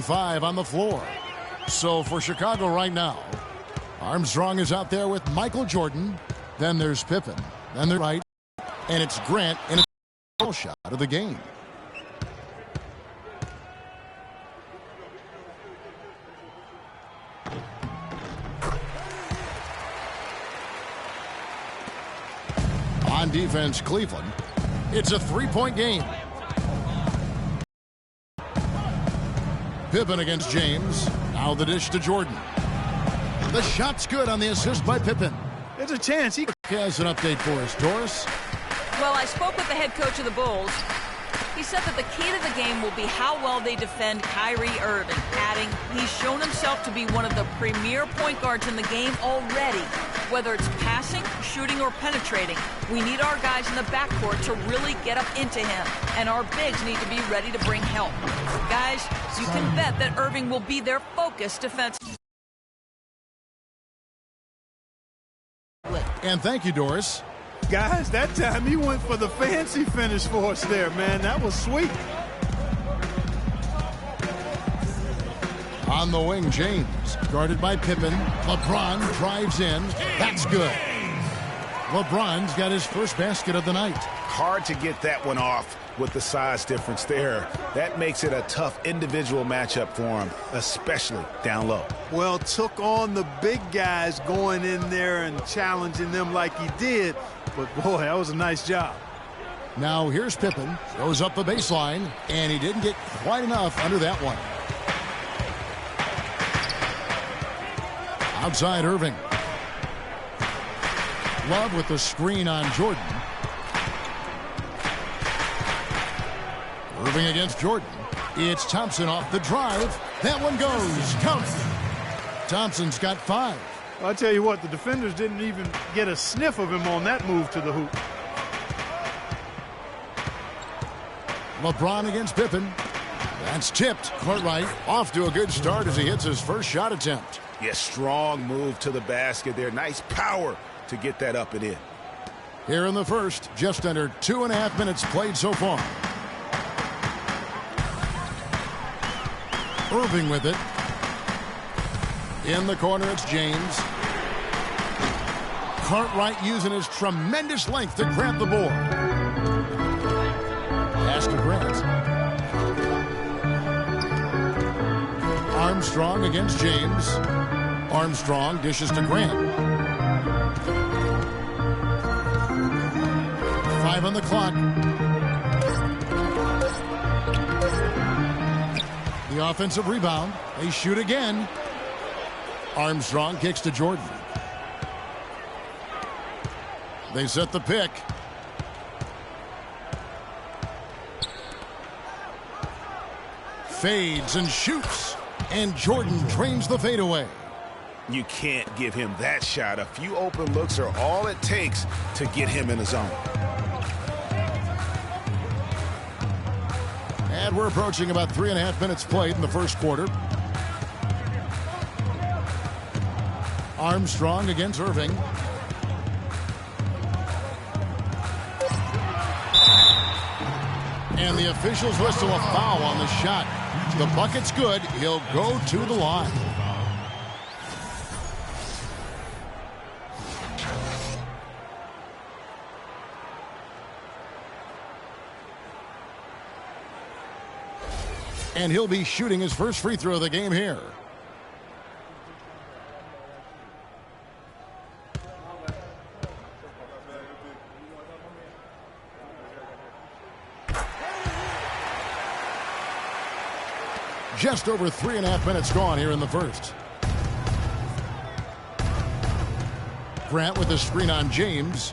5 on the floor. So for Chicago right now, Armstrong is out there with Michael Jordan. Then there's Pippen. Then they're right. And it's Grant in a shot of the game. On defense, Cleveland. It's a three-point game. Pippen against James. Now the dish to Jordan. The shot's good on the assist by Pippen. There's a chance he has an update for us. Doris? Well, I spoke with the head coach of the Bulls. He said that the key to the game will be how well they defend Kyrie Irving, adding he's shown himself to be one of the premier point guards in the game already. Whether it's passing, shooting, or penetrating, we need our guys in the backcourt to really get up into him, and our bigs need to be ready to bring help. Guys, you can bet that Irving will be their focus defensively. And thank you, Doris. Guys, that time he went for the fancy finish for us there, man. That was sweet. On the wing, James, guarded by Pippen. LeBron drives in. That's good. LeBron's got his first basket of the night. Hard to get that one off with the size difference there. That makes it a tough individual matchup for him, especially down low. Well, took on the big guys going in there and challenging them like he did. But, boy, that was a nice job. Now here's Pippen. Goes up the baseline, and he didn't get quite enough under that one. Outside Irving. Love with the screen on Jordan. Irving against Jordan. It's Thompson off the drive. That one goes. Count. Thompson's got 5. Well, I tell you what, the defenders didn't even get a sniff of him on that move to the hoop. LeBron against Pippen. That's tipped. Cartwright off to a good start as he hits his first shot attempt. Yes, strong move to the basket there. Nice power to get that up and in. Here in the first, just under 2.5 minutes played so far. Irving with it. In the corner, it's James. Cartwright using his tremendous length to grab the board. Pass to Grant. Armstrong against James. Armstrong dishes to Grant. 5 on the clock. The offensive rebound. They shoot again. Armstrong kicks to Jordan. They set the pick. Fades and shoots. And Jordan drains the fadeaway. You can't give him that shot. A few open looks are all it takes to get him in the zone. And we're approaching about 3.5 minutes played in the first quarter. Armstrong against Irving. And the officials whistle a foul on the shot. The bucket's good. He'll go to the line. And he'll be shooting his first free throw of the game here. Just over 3.5 minutes gone here in the first. Grant with the screen on James.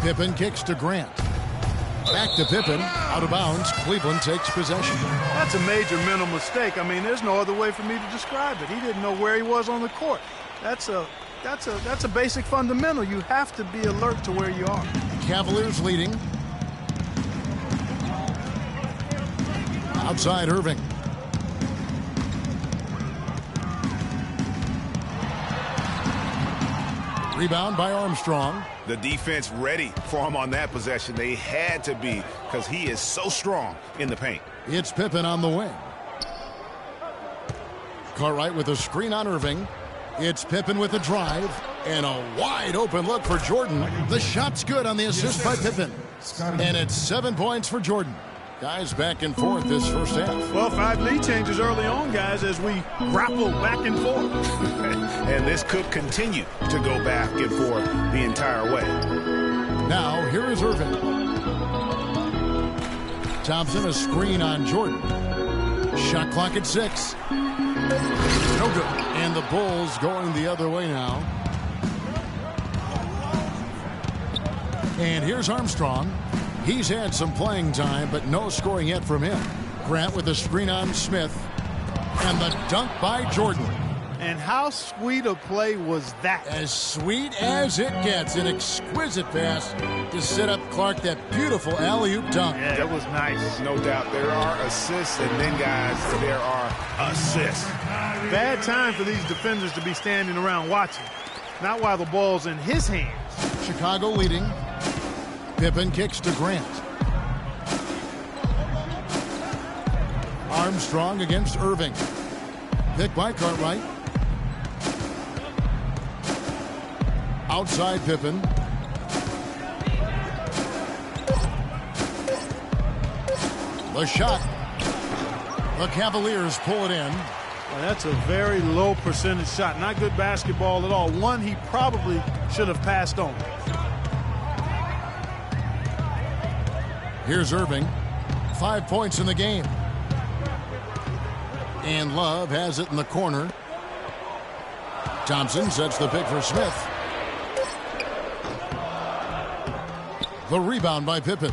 Pippen kicks to Grant. Back to Pippen. Out of bounds. Cleveland takes possession. That's a major mental mistake. I mean, there's no other way for me to describe it. He didn't know where he was on the court. That's a basic fundamental. You have to be alert to where you are. Cavaliers leading. Outside Irving. Rebound by Armstrong. The defense ready for him on that possession. They had to be because he is so strong in the paint. It's Pippen on the wing. Cartwright with a screen on Irving. It's Pippen with a drive. And a wide open look for Jordan. The shot's good on the assist by Pippen. And it's 7 points for Jordan. Guys back and forth this first half. Well, 5 lead changes early on, guys, as we grapple back and forth. And this could continue to go back and forth the entire way. Now, here is Irving. Thompson, a screen on Jordan. Shot clock at 6. No good. And the Bulls going the other way now. And here's Armstrong. He's had some playing time, but no scoring yet from him. Grant with a screen on Smith. And the dunk by Jordan. And how sweet a play was that? As sweet as it gets. An exquisite pass to set up Clark. That beautiful alley-oop dunk. Yeah, that was nice. No doubt there are assists, and then, guys, there are assists. Bad time for these defenders to be standing around watching. Not while the ball's in his hands. Chicago leading. Pippen kicks to Grant. Armstrong against Irving. Picked by Cartwright. Outside Pippen. The shot. The Cavaliers pull it in. Well, that's a very low percentage shot. Not good basketball at all. One he probably should have passed on. Here's Irving. 5 points in the game. And Love has it in the corner. Thompson sets the pick for Smith. The rebound by Pippen.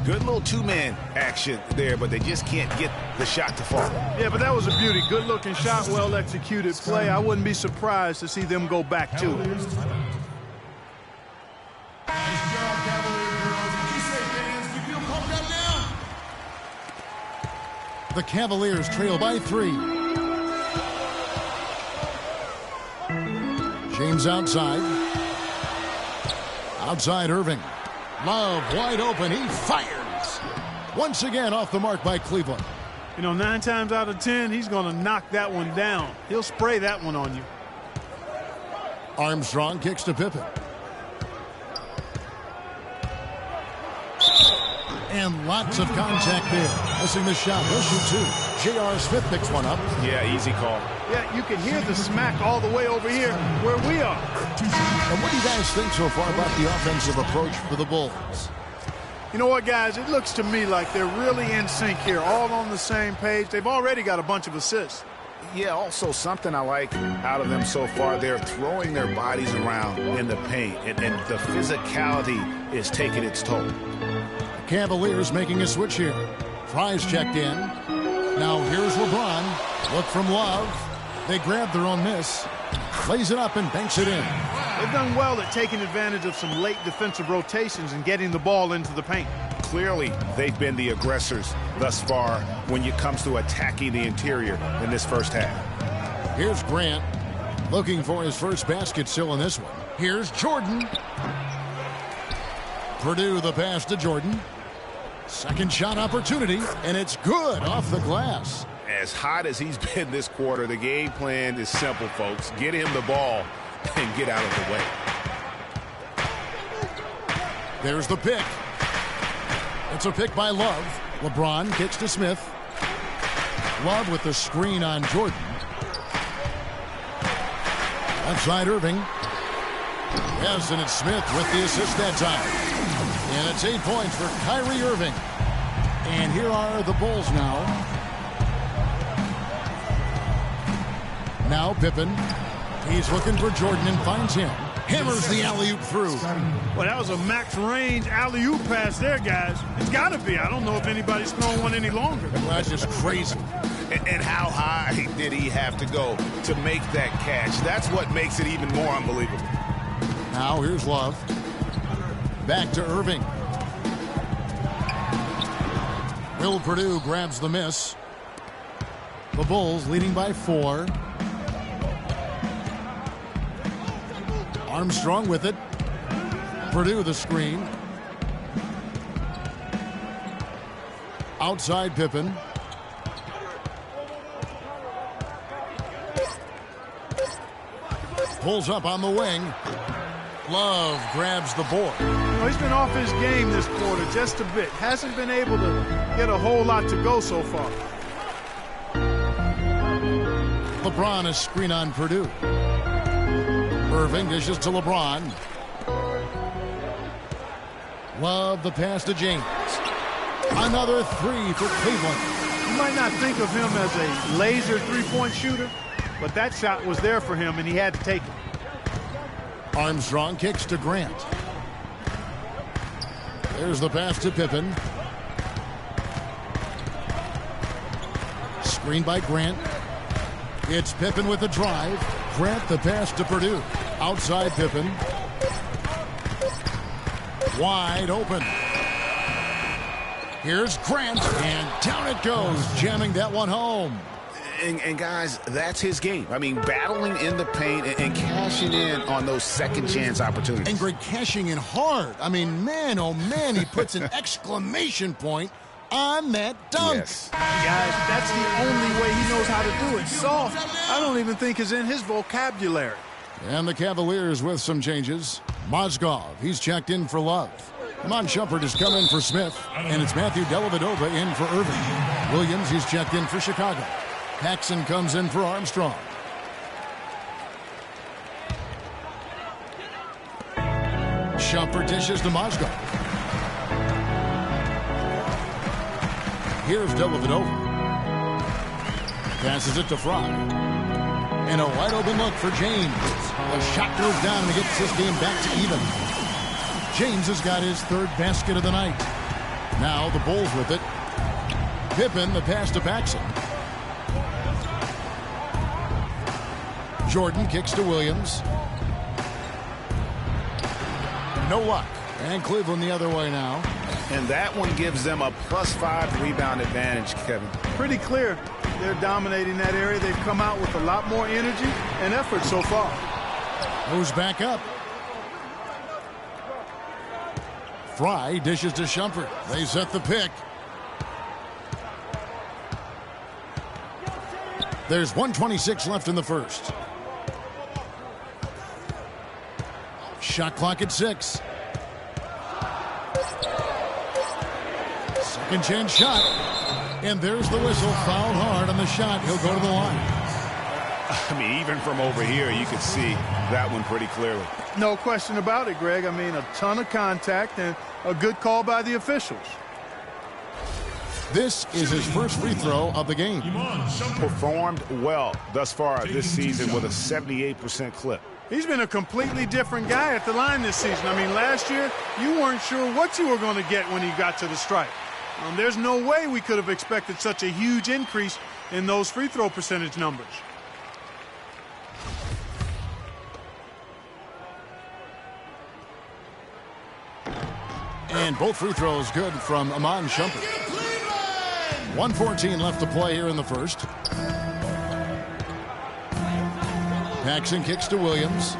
Good little two-man action there, but they just can't get the shot to fall. Yeah, but that was a beauty. Good-looking shot, well-executed play. I wouldn't be surprised to see them go back to it. The Cavaliers trail by 3. James outside. Outside Irving. Love wide open. He fires. Once again off the mark by Cleveland. You know, 9 times out of 10, he's going to knock that one down. He'll spray that one on you. Armstrong kicks to Pippen. And lots of contact there. Missing the shot. He'll shoot 2. J.R. Smith picks one up. Yeah, easy call. Yeah, you can hear the smack all the way over here where we are. And what do you guys think so far about the offensive approach for the Bulls? You know what, guys? It looks to me like they're really in sync here, all on the same page. They've already got a bunch of assists. Yeah, also something I like out of them so far, they're throwing their bodies around in the paint, and the physicality is taking its toll. Cavaliers making a switch here. Fry's checked in. Now here's LeBron. Look from Love. They grab their own miss. Lays it up and banks it in. They've done well at taking advantage of some late defensive rotations and getting the ball into the paint. Clearly, they've been the aggressors thus far when it comes to attacking the interior in this first half. Here's Grant looking for his first basket still in this one. Here's Jordan. Purdue the pass to Jordan. Second shot opportunity, and it's good off the glass. As hot as he's been this quarter, the game plan is simple, folks. Get him the ball and get out of the way. There's the pick. It's a pick by Love. LeBron kicks to Smith. Love with the screen on Jordan. Outside Irving. Yes, and it's Smith with the assist that time. And it's 8 points for Kyrie Irving. And here are the Bulls now. Now Pippen. He's looking for Jordan and finds him. Hammers the alley-oop through. Well, that was a max-range alley-oop pass there, guys. It's got to be. I don't know if anybody's thrown one any longer. Well, that's just crazy. And how high did he have to go to make that catch? That's what makes it even more unbelievable. Now here's Love. Back to Irving. Will Purdue grabs the miss. The Bulls leading by 4. Armstrong with it. Purdue the screen. Outside Pippen. Pulls up on the wing. Love grabs the board. He's been off his game this quarter just a bit. Hasn't been able to get a whole lot to go so far. LeBron is screen on Purdue. Irving dishes to LeBron. Love the pass to James. Another three for Cleveland. You might not think of him as a laser three-point shooter, but that shot was there for him, and he had to take it. Armstrong kicks to Grant. There's the pass to Pippen. Screened by Grant. It's Pippen with the drive. Grant the pass to Purdue. Outside Pippen. Wide open. Here's Grant, and down it goes, jamming that one home. And guys, that's his game. I mean, battling in the paint and cashing in on those second chance opportunities. And Greg cashing in hard. I mean, man, oh man, he puts an exclamation point on that dunk. Yes. Guys, that's the only way he knows how to do it. Soft, I don't even think is in his vocabulary. And the Cavaliers with some changes. Mozgov, he's checked in for Love. Iman Shumpert has come in for Smith. And it's Matthew Dellavedova in for Irving. Williams, he's checked in for Chicago. Paxson comes in for Armstrong. Shumpert dishes to Mozgov. Here's Dellavedova. Passes it to Fry. And a wide open look for James. The shot goes down and gets this game back to even. James has got his third basket of the night. Now the Bulls with it. Pippen the pass to Paxson. Jordan kicks to Williams. No luck. And Cleveland the other way now. And that one gives them a +5 rebound advantage, Kevin. Pretty clear. They're dominating that area. They've come out with a lot more energy and effort so far. Moves back up. Fry dishes to Shumpert. They set the pick. There's 1:26 left in the first. Shot clock at 6. Second chance shot. And there's the whistle. Fouled hard on the shot. He'll go to the line. I mean, even from over here, you could see that one pretty clearly. No question about it, Greg. I mean, a ton of contact and a good call by the officials. This is his first free throw of the game. Performed well thus far this season with a 78% clip. He's been a completely different guy at the line this season. I mean, last year, you weren't sure what you were going to get when he got to the stripe. There's no way we could have expected such a huge increase in those free throw percentage numbers. And both free throws good from Iman Shumpert. 1:14 left to play here in the first. Paxson kicks to Williams.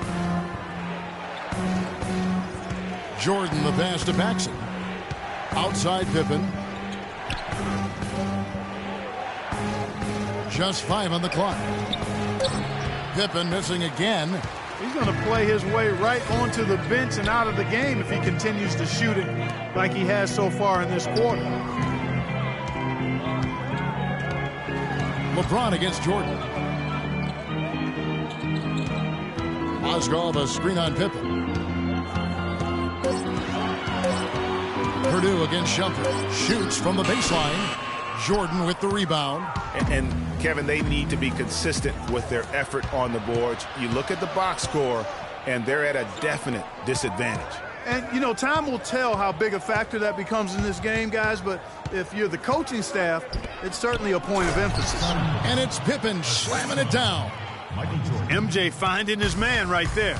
Jordan the pass to Paxson. Outside Pippen. Just 5 on the clock. Pippen missing again. He's going to play his way right onto the bench and out of the game if he continues to shoot it like he has so far in this quarter. LeBron against Jordan. Mozgov a screen on Pippen. Purdue against Shumpert. Shoots from the baseline. Jordan with the rebound. And Kevin, they need to be consistent with their effort on the boards. You look at the box score, and they're at a definite disadvantage. And, you know, time will tell how big a factor that becomes in this game, guys, but if you're the coaching staff, it's certainly a point of emphasis. And it's Pippen slamming it down. MJ finding his man right there.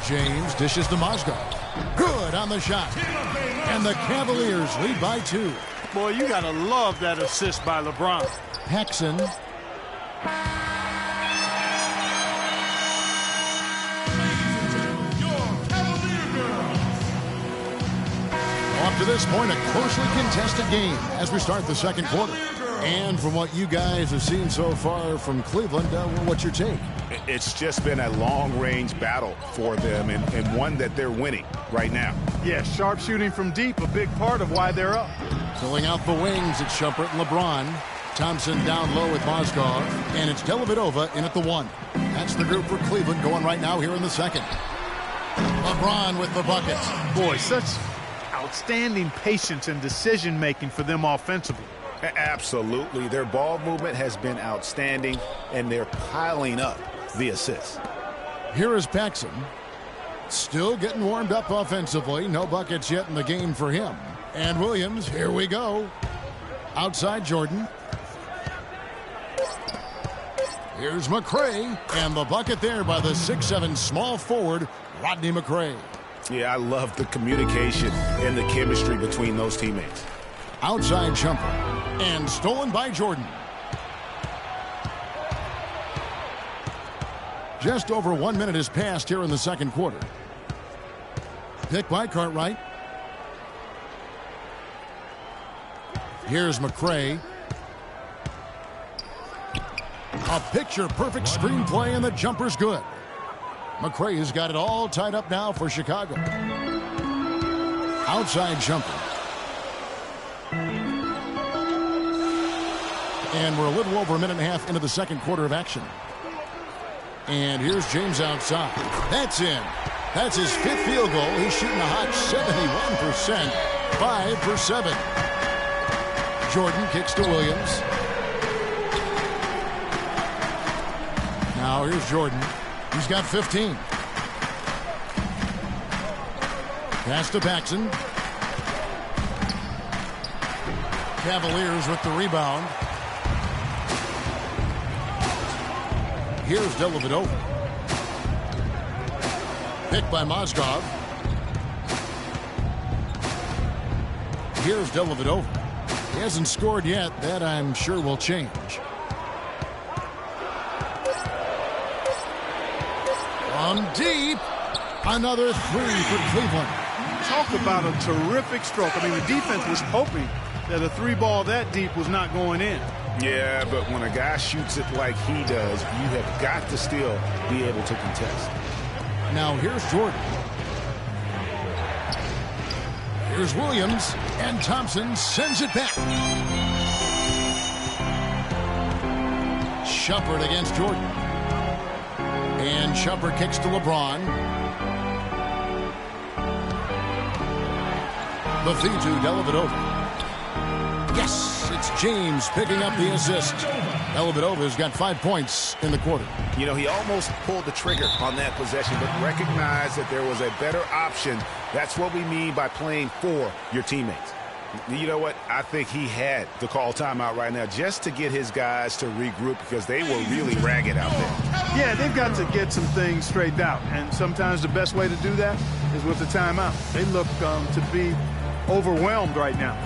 James dishes to Mozgov. Good on the shot. And the Cavaliers lead by 2. Boy, you got to love that assist by LeBron. Paxson. this point, a closely contested game as we start the second quarter. And from what you guys have seen so far from Cleveland, what's your take? It's just been a long-range battle for them and one that they're winning right now. Yeah, sharp shooting from deep, a big part of why they're up. Filling out the wings, it's Shumpert and LeBron. Thompson down low with Mozgov. And it's Dellavedova in at the 1. That's the group for Cleveland going right now here in the second. LeBron with the buckets. Boy, such outstanding patience and decision-making for them offensively. Absolutely. Their ball movement has been outstanding, and they're piling up the assists. Here is Paxson. Still getting warmed up offensively. No buckets yet in the game for him. And Williams, here we go. Outside Jordan. Here's McRae. And the bucket there by the 6'7" small forward, Rodney McRae. Yeah, I love the communication and the chemistry between those teammates. Outside Shumpert. And stolen by Jordan. Just over 1 minute has passed here in the second quarter. Pick by Cartwright. Here's McRae. A picture-perfect screenplay, and the jumper's good. McRae has got it all tied up now for Chicago. Outside Shumpert. And we're a little over a minute and a half into the second quarter of action. And here's James outside. That's in. That's his 5th field goal. He's shooting a hot 71%. 5 for 7. Jordan kicks to Williams. Now here's Jordan. He's got 15. Pass to Paxson. Cavaliers with the rebound. Here's Dellavedova. Picked by Mozgov. Here's Dellavedova. He hasn't scored yet. That, I'm sure, will change. From deep. Another 3 for Cleveland. Talk about a terrific stroke. I mean, the defense was hoping that a 3-ball that deep was not going in. Yeah, but when a guy shoots it like he does, you have got to still be able to contest. Now here's Jordan. Here's Williams, and Thompson sends it back. Shumpert against Jordan. And Shumpert kicks to LeBron. The feed to Dellavedova. Yes, it's James picking up the assist. Dellavedova's got 5 points in the quarter. You know, he almost pulled the trigger on that possession, but recognized that there was a better option. That's what we mean by playing for your teammates. You know what? I think he had to call timeout right now just to get his guys to regroup because they were really ragged out there. Yeah, they've got to get some things straightened out, and sometimes the best way to do that is with the timeout. They look to be overwhelmed right now.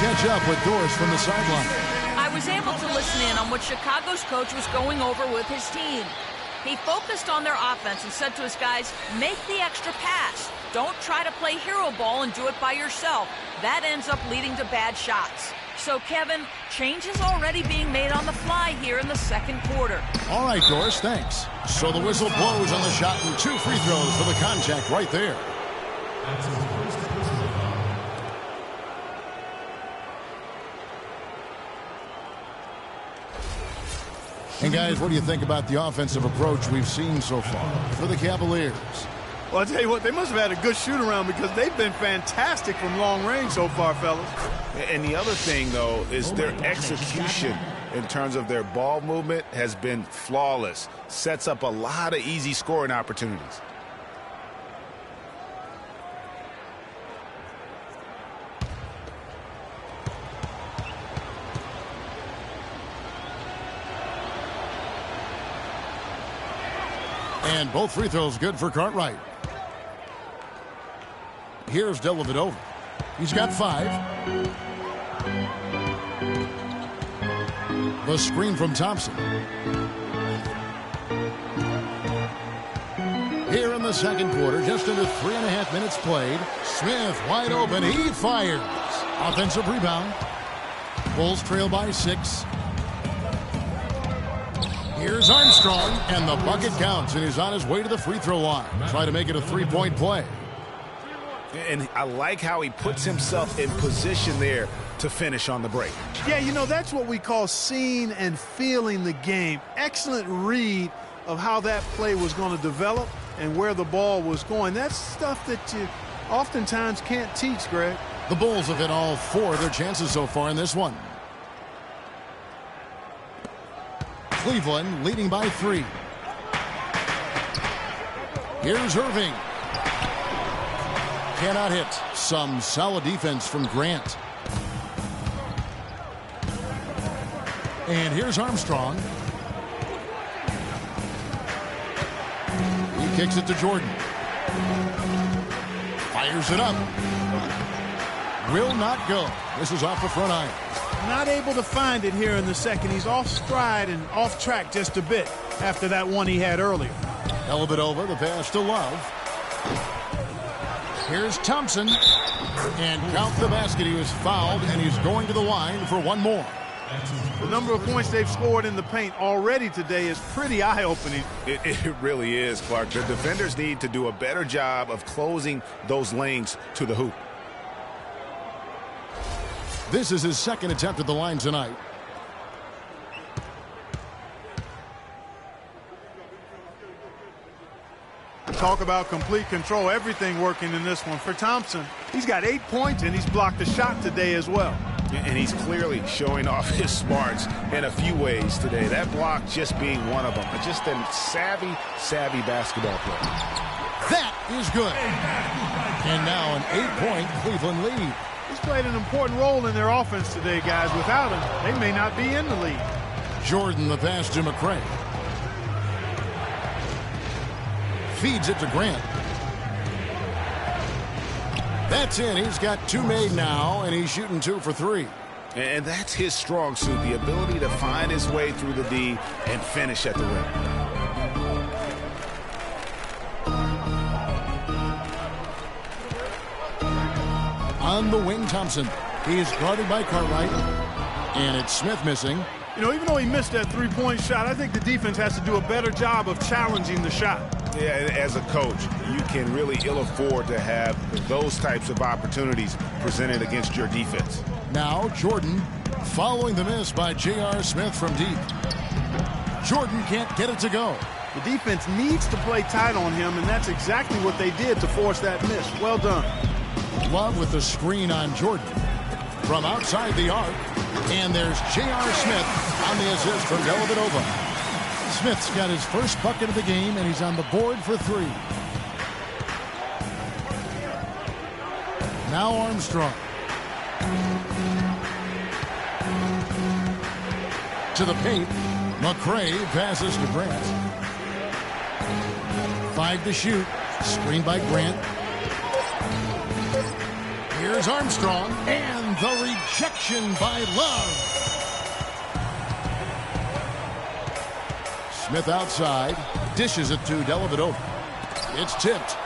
Catch up with Doris from the sideline. I was able to listen in on what Chicago's coach was going over with his team. He focused on their offense and said to his guys, make the extra pass. Don't try to play hero ball and do it by yourself. That ends up leading to bad shots. So, Kevin, change is already being made on the fly here in the second quarter. All right, Doris, thanks. So the whistle blows on the shot and 2 free throws for the contact right there. And, guys, what do you think about the offensive approach we've seen so far for the Cavaliers? Well, I'll tell you what, they must have had a good shoot-around because they've been fantastic from long range so far, fellas. And the other thing, though, is their execution in terms of their ball movement has been flawless. Sets up a lot of easy scoring opportunities. And both free throws good for Cartwright. Here's Dellavedova. He's got 5. The screen from Thompson. Here in the second quarter, just under 3.5 minutes played. Smith wide open. He fires. Offensive rebound. Bulls trail by 6. Here's Armstrong, and the bucket counts, and he's on his way to the free throw line. Try to make it a 3-point play. And I like how he puts himself in position there to finish on the break. Yeah, you know, that's what we call seeing and feeling the game. Excellent read of how that play was going to develop and where the ball was going. That's stuff that you oftentimes can't teach, Greg. The Bulls have hit all 4 of their chances so far in this one. Cleveland leading by 3. Here's Irving. Cannot hit. Some solid defense from Grant. And here's Armstrong. He kicks it to Jordan. Fires it up. Will not go. This is off the front iron. Not able to find it here in the second. He's off stride and off track just a bit after that one he had earlier. Dellavedova, the pass to Love. Here's Thompson. And count the basket. He was fouled, and he's going to the line for one more. The number of points they've scored in the paint already today is pretty eye-opening. It really is, Clark. The defenders need to do a better job of closing those lanes to the hoop. This is his second attempt at the line tonight. Talk about complete control. Everything working in this one for Thompson. He's got 8 points, and he's blocked a shot today as well. And he's clearly showing off his smarts in a few ways today. That block just being one of them. Just a savvy basketball player. That is good. And now an 8-point Cleveland lead. He's played an important role in their offense today, guys. Without him, they may not be in the lead. Jordan, the pass to McCray. Feeds it to Grant. That's in. He's got 2 made now, and he's shooting 2 for 3. And that's his strong suit, the ability to find his way through the D and finish at the rim. On the wing, Thompson. He is guarded by Cartwright. And it's Smith missing. You know, even though he missed that 3-point shot, I think the defense has to do a better job of challenging the shot. Yeah, as a coach, you can really ill afford to have those types of opportunities presented against your defense. Now Jordan following the miss by J.R. Smith from deep. Jordan can't get it to go. The defense needs to play tight on him, and that's exactly what they did to force that miss. Well done. Love with the screen on Jordan. From outside the arc, and there's J.R. Smith on the assist from Dellavedova. Smith's got his first bucket of the game, and he's on the board for 3. Now Armstrong. To the paint. McCray passes to Grant. 5 to shoot. Screen by Grant. Here's Armstrong, and the rejection by Love. Smith outside, dishes it to Dellavedova. It's tipped.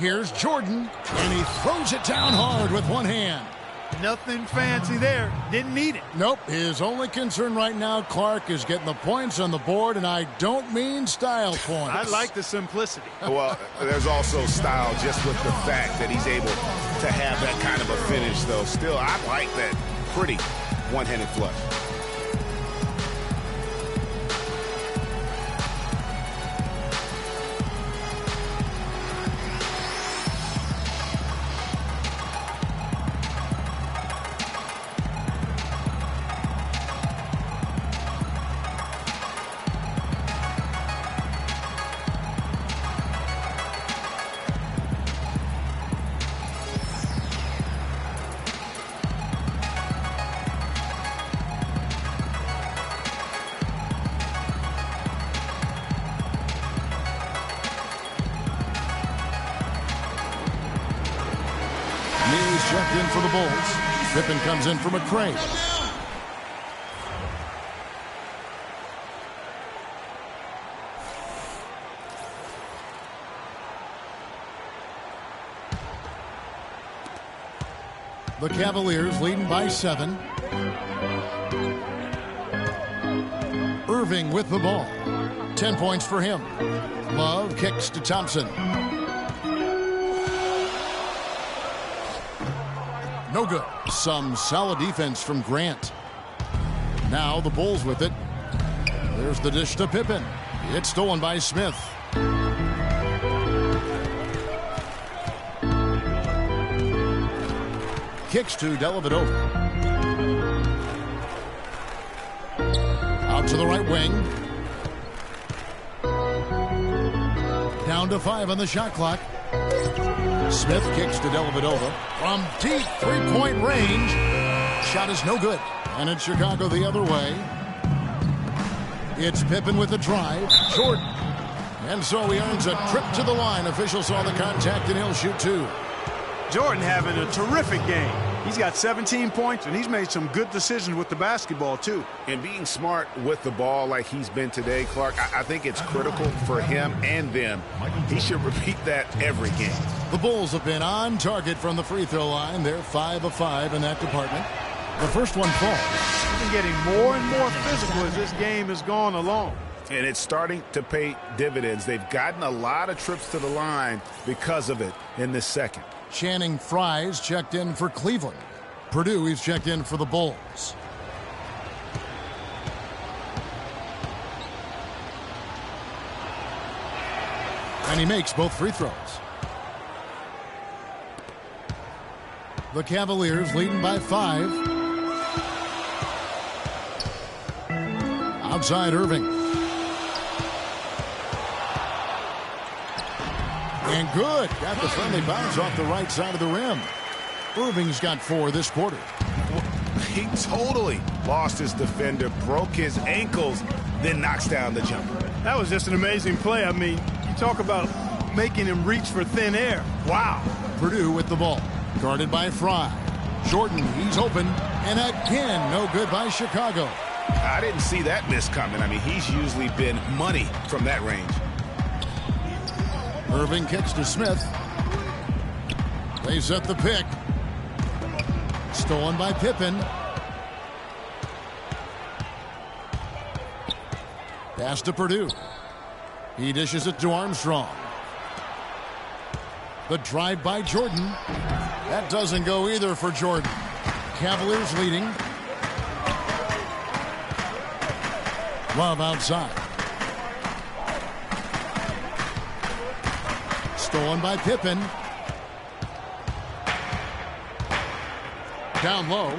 Here's Jordan, and he throws it down hard with one hand. Nothing fancy there. Didn't need it. Nope. His only concern right now, Clark, is getting the points on the board, and I don't mean style points. I like the simplicity. Well, there's also style just with the fact that he's able to have that kind of a finish, though. Still, I like that pretty one-handed flush. in for the Bulls. Pippen comes in for McCray. The Cavaliers leading by 7. Irving with the ball. 10 points for him. Love kicks to Thompson. No good. Some solid defense from Grant. Now the Bulls with it. There's the dish to Pippen. It's stolen by Smith. Kicks to Dellavedova. Out to the right wing. Down to 5 on the shot clock. Smith kicks to Dellavedova. From deep three-point range. Shot is no good. And it's Chicago the other way. It's Pippen with the drive. Jordan. And so he earns a trip to the line. Officials saw the contact and he'll shoot 2. Jordan having a terrific game. He's got 17 points, and he's made some good decisions with the basketball, too. And being smart with the ball like he's been today, Clark, I think it's critical for him and them. He should repeat that every game. The Bulls have been on target from the free throw line. They're 5 of 5 in that department. The first one falls. He's been getting more and more physical as this game has gone along. And it's starting to pay dividends. They've gotten a lot of trips to the line because of it in this second. Channing Frye's checked in for Cleveland. Purdue, he's checked in for the Bulls. And he makes both free throws. The Cavaliers leading by 5. Outside Irving. And good. Got the friendly bounce off the right side of the rim. Irving's got 4 this quarter. He totally lost his defender, broke his ankles, then knocks down the jumper. That was just an amazing play. I mean, you talk about making him reach for thin air. Wow. Purdue with the ball. Guarded by Frye. Jordan, he's open. And again, no good by Chicago. I didn't see that miss coming. I mean, he's usually been money from that range. Irving kicks to Smith. They set the pick. Stolen by Pippen. Pass to Purdue. He dishes it to Armstrong. The drive by Jordan. That doesn't go either for Jordan. Cavaliers leading. Love outside. Stolen by Pippen. Down low.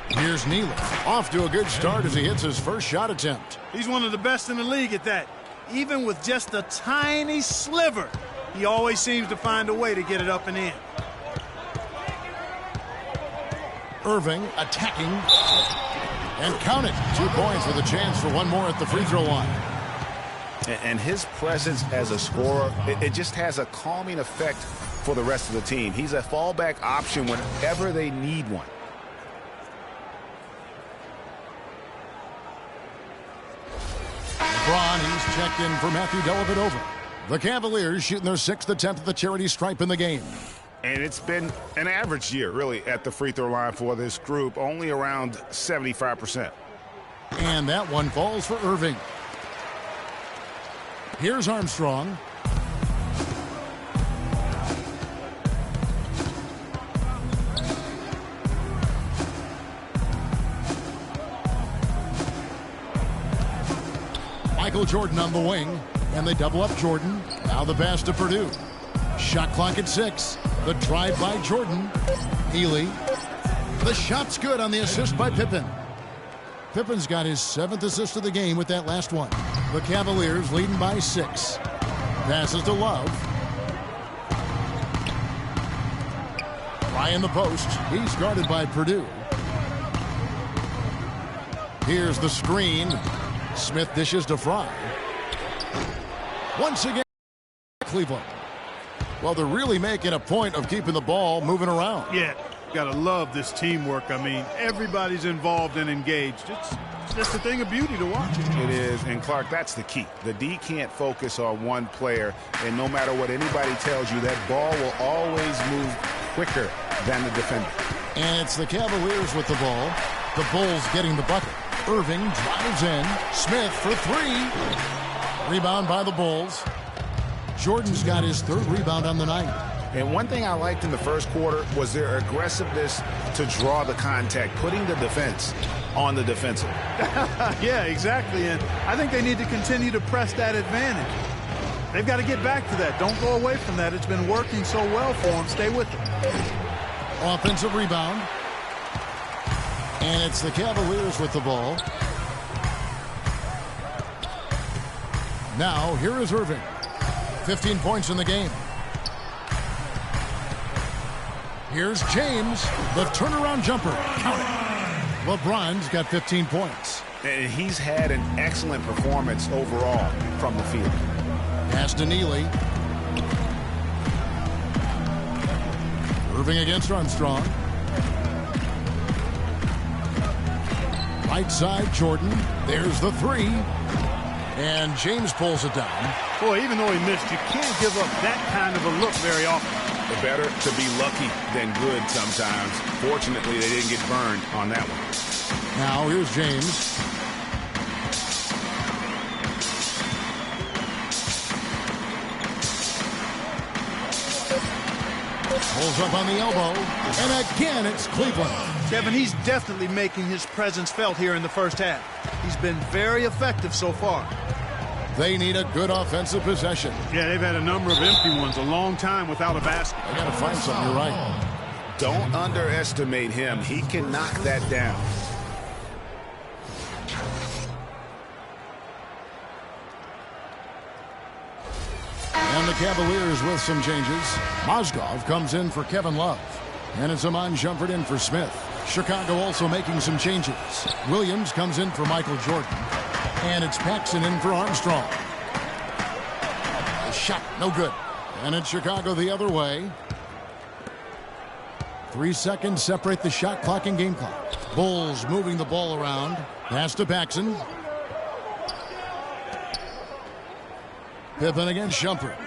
Here's Neely. Off to a good start as he hits his first shot attempt. He's one of the best in the league at that. Even with just a tiny sliver, he always seems to find a way to get it up and in. Irving attacking. And count it. 2 points with a chance for one more at the free throw line. And his presence as a scorer, it just has a calming effect for the rest of the team. He's a fallback option whenever they need one. LeBron, he's checked in for Matthew Dellavedova. The Cavaliers shooting their 6th attempt at the charity stripe in the game. And it's been an average year, really, at the free throw line for this group, only around 75%. And that one falls for Irving. Here's Armstrong. Michael Jordan on the wing, and they double up Jordan. Now the pass to Purdue. Shot clock at 6. The drive by Jordan. Healy. The shot's good on the assist by Pippen. Pippen's got his 7th assist of the game with that last one. The Cavaliers leading by 6. Passes to Love. Fry in the post. He's guarded by Purdue. Here's the screen. Smith dishes to Frye. Once again, Cleveland. Well, they're really making a point of keeping the ball moving around. Yeah, got to love this teamwork. I mean, everybody's involved and engaged. It's just a thing of beauty to watch. It is, and Clark, that's the key. The D can't focus on one player, and no matter what anybody tells you, that ball will always move quicker than the defender. And it's the Cavaliers with the ball. The Bulls getting the bucket. Irving drives in. Smith for three. Rebound by the Bulls. Jordan's got his third rebound on the night. And one thing I liked in the first quarter was their aggressiveness to draw the contact, putting the defense on the defensive. Yeah, exactly. And I think they need to continue to press that advantage. They've got to get back to that. Don't go away from that. It's been working so well for them. Stay with it. Offensive rebound. And it's the Cavaliers with the ball. Now, here is Irving. 15 points in the game. Here's James. The turnaround jumper. Count it. LeBron's got 15 points. And he's had an excellent performance overall from the field. Pass to Neely. Irving against Armstrong. Right side, Jordan. There's the three. And James pulls it down. Boy, even though he missed, you can't give up that kind of a look very often. Better to be lucky than good sometimes. Fortunately, they didn't get burned on that one. Now, here's James. Pulls up on the elbow. And again, it's Cleveland. Kevin, he's definitely making his presence felt here in the first half. He's been very effective so far. They need a good offensive possession. Yeah, they've had a number of empty ones, a long time without a basket. They got to find something. You're right. Don't underestimate him. He can knock that down. And the Cavaliers with some changes. Mozgov comes in for Kevin Love. And it's Amon Shumpert in for Smith. Chicago also making some changes. Williams comes in for Michael Jordan. And it's Paxson in for Armstrong. The shot, no good. And it's Chicago the other way. 3 seconds separate the shot clock and game clock. Bulls moving the ball around. Pass to Paxson. Pippen against Shumpert.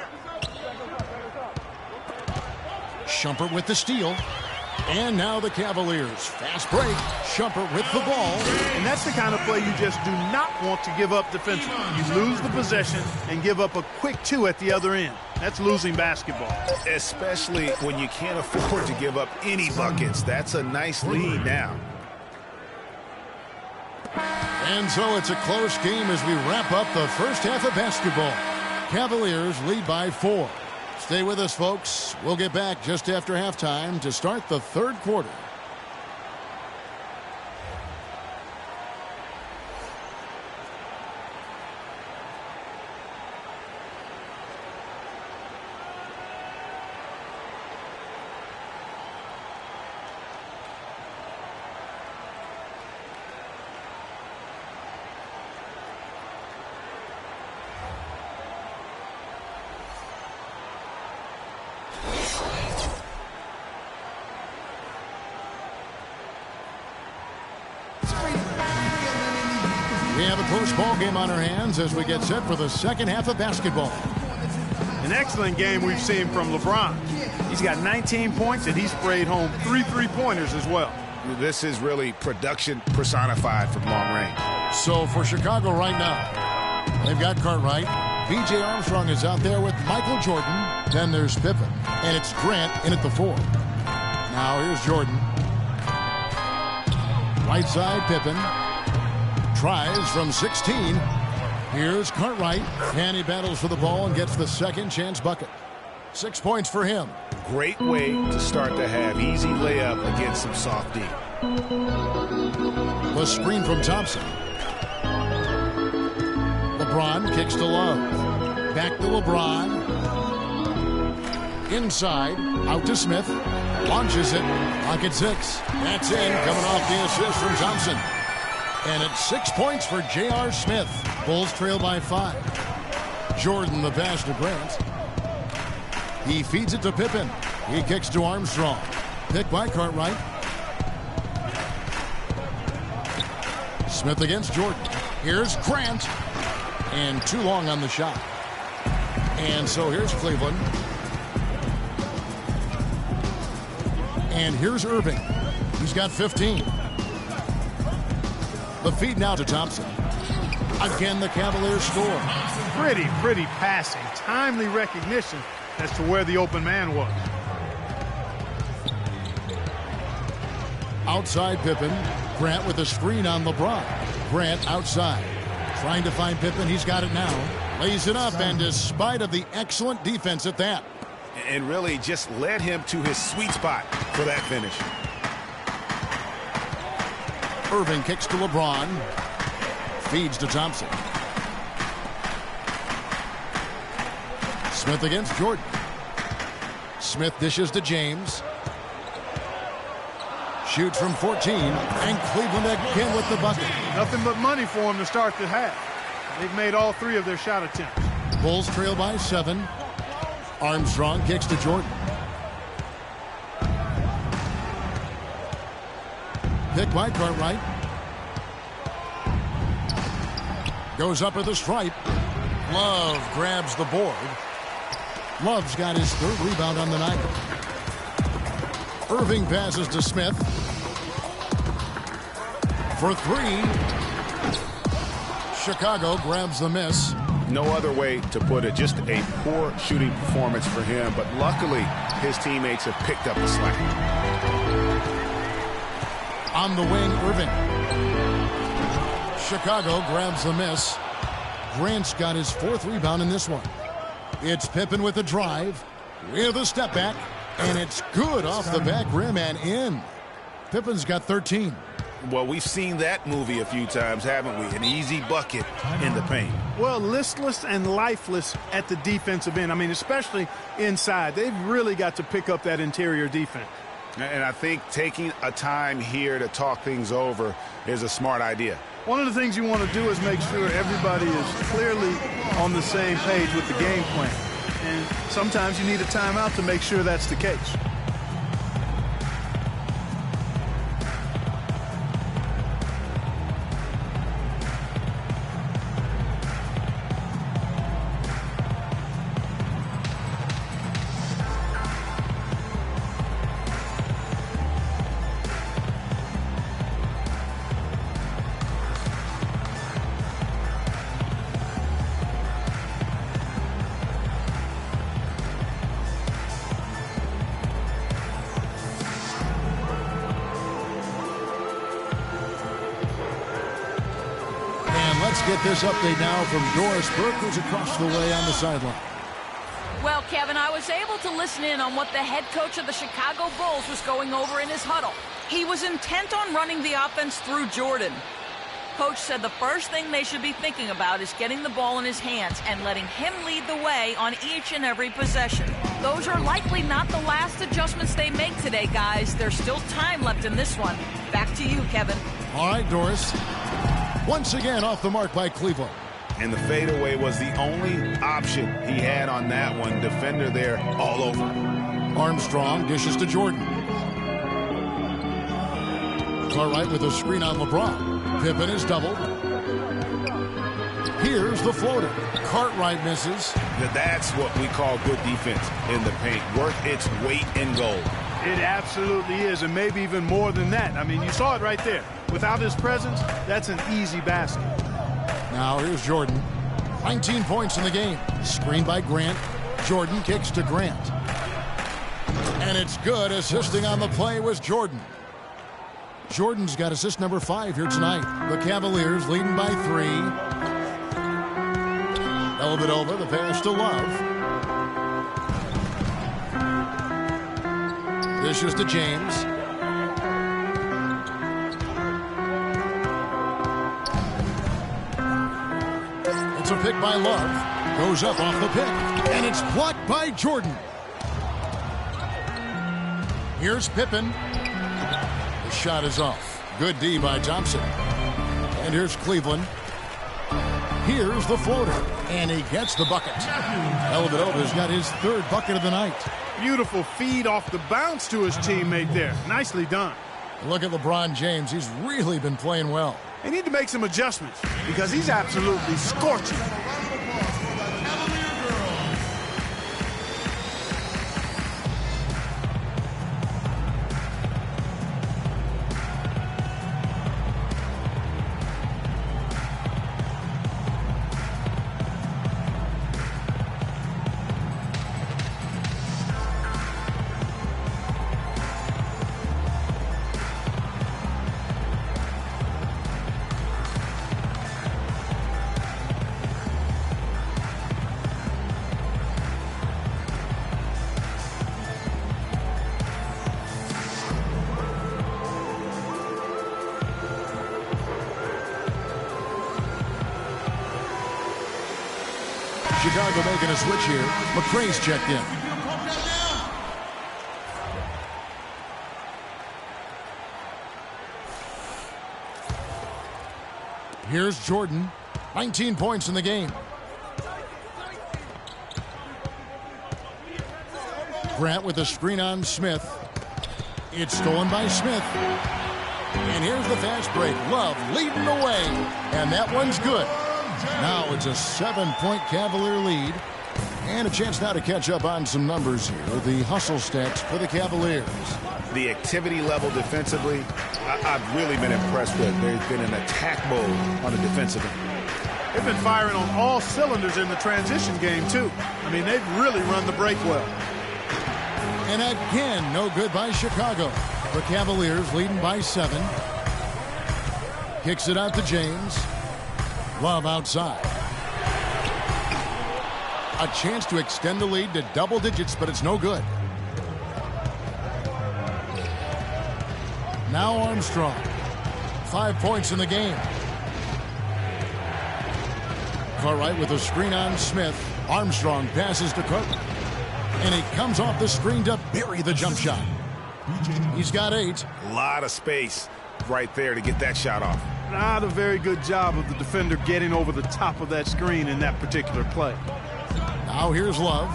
Shumpert with the steal. And now the Cavaliers. Fast break. Shumpert with the ball. And that's the kind of play you just do not want to give up defensively. You lose the possession and give up a quick two at the other end. That's losing basketball. Especially when you can't afford to give up any buckets. That's a nice lead now. And so it's a close game as we wrap up the first half of basketball. Cavaliers lead by 4. Stay with us, folks. We'll get back just after halftime to start the third quarter. We have a close ball game on our hands as we get set for the second half of basketball. An excellent game we've seen from LeBron. He's got 19 points and he's sprayed home 3 3-pointers as well. This is really production personified from long range. So for Chicago right now, they've got Cartwright. B.J. Armstrong is out there with Michael Jordan. Then there's Pippen. And it's Grant in at the 4. Now here's Jordan. Right side, Pippen. Tries from 16. Here's Cartwright. And he battles for the ball and gets the second chance bucket. 6 points for him. Great way to start the half. Easy layup against some soft D. The screen from Thompson. LeBron kicks to Love. Back to LeBron. Inside. Out to Smith. Launches it. Pocket 6. That's in. Coming off the assist from Thompson. And it's 6 points for J.R. Smith. Bulls trail by 5. Jordan the pass to Grant. He feeds it to Pippen. He kicks to Armstrong. Picked by Cartwright. Smith against Jordan. Here's Grant. And too long on the shot. And so here's Cleveland. And here's Irving. He's got 15. The feed now to Thompson. Again, the Cavaliers score. Pretty passing. Timely recognition as to where the open man was. Outside Pippen. Grant with a screen on LeBron. Grant outside. Trying to find Pippen. He's got it now. Lays it up, and despite of the excellent defense at that. And really just led him to his sweet spot for that finish. Irving kicks to LeBron. Feeds to Thompson. Smith against Jordan. Smith dishes to James. Shoots from 14. And Cleveland again with the bucket. Nothing but money for them to start the half. They've made all 3 of their shot attempts. Bulls trail by 7. Armstrong kicks to Jordan. Picked by Cartwright. Goes up at the stripe. Love grabs the board. Love's got his 3rd rebound on the night. Irving passes to Smith. For 3. Chicago grabs the miss. No other way to put it. Just a poor shooting performance for him. But luckily, his teammates have picked up the slack. On the wing, Irving. Chicago grabs the miss. Grant's got his 4th rebound in this one. It's Pippen with a drive. With a step back. And it's good off the back rim and in. Pippen's got 13. Well, we've seen that movie a few times, haven't we? An easy bucket in the paint. Well, listless and lifeless at the defensive end. I mean, especially inside. They've really got to pick up that interior defense. And I think taking a time here to talk things over is a smart idea. One of the things you want to do is make sure everybody is clearly on the same page with the game plan. And sometimes you need a timeout to make sure that's the case. Let's get this update now from Doris Burke, who's across the way on the sideline. Well, Kevin, I was able to listen in on what the head coach of the Chicago Bulls was going over in his huddle. He was intent on running the offense through Jordan. Coach said the first thing they should be thinking about is getting the ball in his hands and letting him lead the way on each and every possession. Those are likely not the last adjustments they make today, guys. There's still time left in this one. Back to you, Kevin. All right, Doris. Once again off the mark by Cleveland. And the fadeaway was the only option he had on that one. Defender there all over. Armstrong dishes to Jordan. Cartwright with a screen on LeBron. Pippen is doubled. Here's the floater. Cartwright misses. That's what we call good defense in the paint. Worth its weight in gold. It absolutely is, and maybe even more than that. I mean, you saw it right there. Without his presence, that's an easy basket. Now here's Jordan. 19 points in the game. Screened by Grant. Jordan kicks to Grant. And it's good. Assisting on the play was Jordan. Jordan's got assist number 5 here tonight. The Cavaliers leading by 3. Elvedova, the pass to Love. Dishes to James. It's a pick by Love. Goes up off the pick. And it's blocked by Jordan. Here's Pippen. The shot is off. Good D by Thompson. And here's Cleveland. Here's the floater, and he gets the bucket. Dellavedova's got his third bucket of the night. Beautiful feed off the bounce to his teammate there. Nicely done. Look at LeBron James. He's really been playing well. They need to make some adjustments because he's absolutely scorching. Chicago making a switch here. McRae's checked in. Here's Jordan. 19 points in the game. Grant with a screen on Smith. It's stolen by Smith. And here's the fast break. Love leading the way. And that one's good. Now it's a 7-point Cavalier lead. And a chance now to catch up on some numbers here. The hustle stats for the Cavaliers. The activity level defensively, I've really been impressed with. There's been an attack mode on the defensive end. They've been firing on all cylinders in the transition game, too. I mean, they've really run the break well. And again, no good by Chicago. The Cavaliers leading by 7. Kicks it out to James. Love outside. A chance to extend the lead to double digits, but it's no good. Now Armstrong. 5 points in the game. Cartwright with a screen on Smith. Armstrong passes to Cook. And he comes off the screen to bury the jump shot. He's got 8. A lot of space right there to get that shot off. Not a very good job of the defender getting over the top of that screen in that particular play. Now here's Love.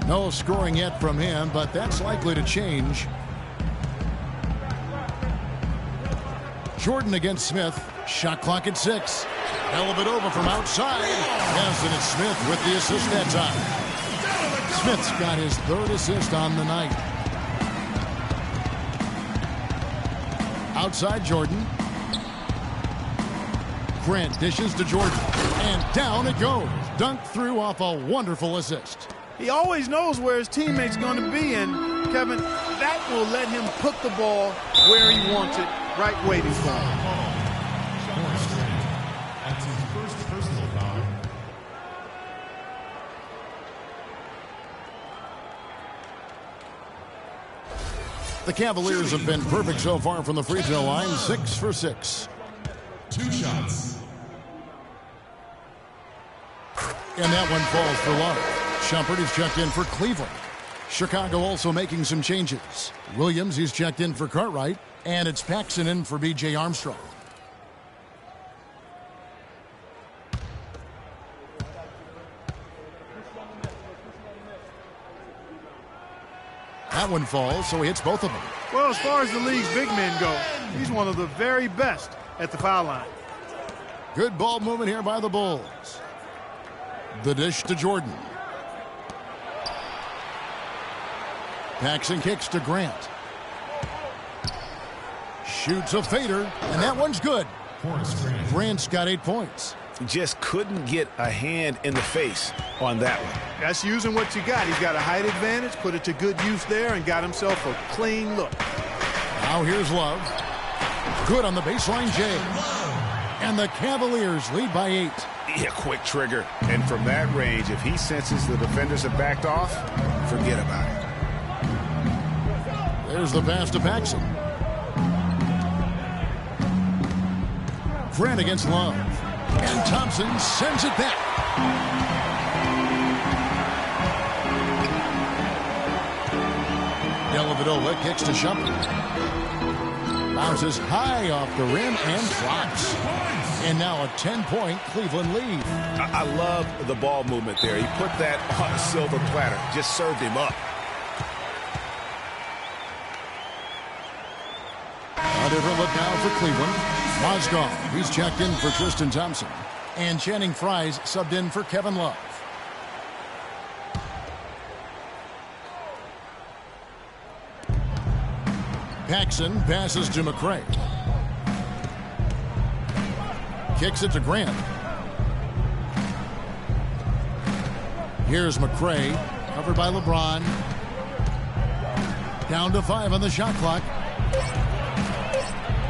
No scoring yet from him, but that's likely to change. Jordan against Smith. Shot clock at 6. Dellavedova from outside. Yes, and it's Smith with the assist that time. Smith's got his 3rd assist on the night. Outside Jordan. Grant dishes to Jordan. And down it goes. Dunked through off a wonderful assist. He always knows where his teammate's going to be, and Kevin, that will let him put the ball where he wants it, right waiting for him. That's his first personal foul. The Cavaliers have been perfect so far from the free throw line. 6 for 6. 2 shots. And that one falls for Love. Shumpert is checked in for Cleveland. Chicago also making some changes. Williams is checked in for Cartwright. And it's Paxson in for B.J. Armstrong. That one falls, so he hits both of them. Well, as far as the league's big men go, he's one of the very best at the foul line. Good ball movement here by the Bulls. The dish to Jordan. Paxson kicks to Grant. Shoots a fader, and that one's good. Grant's got 8 points. Just couldn't get a hand in the face on that one. That's using what you got. He's got a height advantage, put it to good use there, and got himself a clean look. Now here's Love. Good on the baseline, Jay. And the Cavaliers lead by 8. Yeah, quick trigger. And from that range, if he senses the defenders have backed off, forget about it. There's the pass to Paxson. Grant against Love. And Thompson sends it back. Dellavedova kicks to Shumpert. Bounces high off the rim and drops. And now a 10-point Cleveland lead. I love the ball movement there. He put that on a silver platter. Just served him up. A different look now for Cleveland. Mozgov, he's checked in for Tristan Thompson. And Channing Frye's subbed in for Kevin Love. Paxson passes to McCray. Kicks it to Grant. Here's McCray, covered by LeBron. Down to 5 on the shot clock.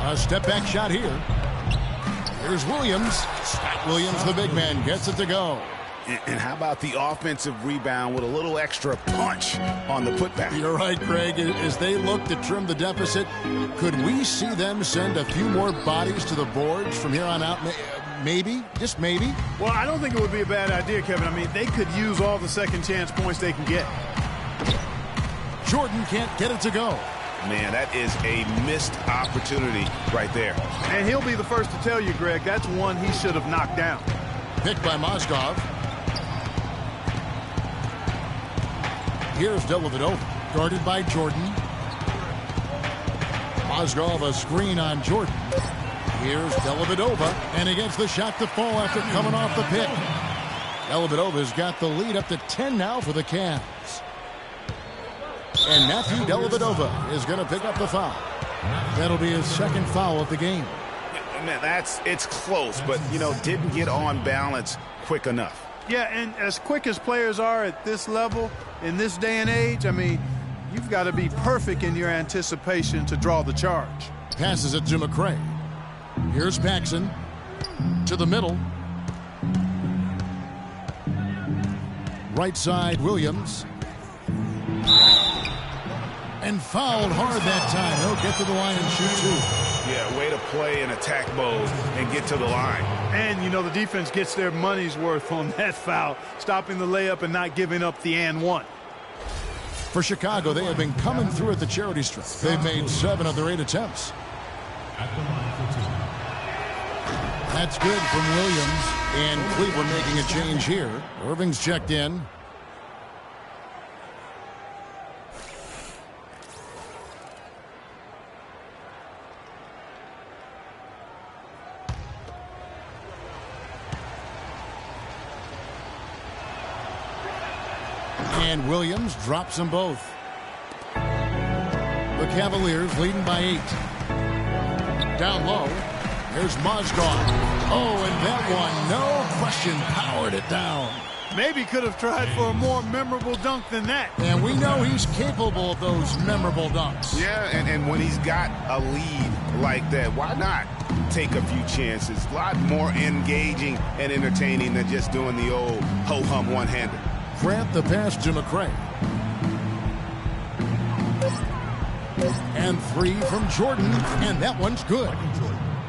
A step-back shot here. Here's Williams. Scott Williams, the big man, gets it to go. And how about the offensive rebound with a little extra punch on the putback? You're right, Greg. As they look to trim the deficit, could we see them send a few more bodies to the boards from here on out? Maybe, just maybe. Well, I don't think it would be a bad idea, Kevin. I mean, they could use all the second chance points they can get. Jordan can't get it to go. Man, that is a missed opportunity right there. And he'll be the first to tell you, Greg, that's one he should have knocked down. Picked by Mozgov. Here's Dellavedova, guarded by Jordan. Mozgov a screen on Jordan. Here's Dellavedova, and he gets the shot to fall after coming off the pick. Dellavedova's got the lead up to 10 now for the Cavs. And Matthew Dellavedova is going to pick up the foul. That'll be his second foul of the game. Man, it's close, but, didn't get on balance quick enough. Yeah, and as quick as players are at this level, in this day and age, I mean, you've got to be perfect in your anticipation to draw the charge. Passes it to McCray. Here's Paxson to the middle. Right side, Williams. And fouled hard that time. He'll get to the line and shoot two. Yeah, way to play in attack mode and get to the line. And, the defense gets their money's worth on that foul, stopping the layup and not giving up the and one. For Chicago, they have been coming through at the charity stripe. They've made 7 of their 8 attempts. That's good from Williams. And Cleveland making a change here. Irving's checked in. And Williams drops them both. The Cavaliers leading by 8. Down low. There's Mozgov. Oh, and that one, no question, powered it down. Maybe could have tried for a more memorable dunk than that. And we know he's capable of those memorable dunks. Yeah, and when he's got a lead like that, why not take a few chances? A lot more engaging and entertaining than just doing the old ho-hum one-hander. Grant the pass to McCray. And 3 from Jordan, and that one's good.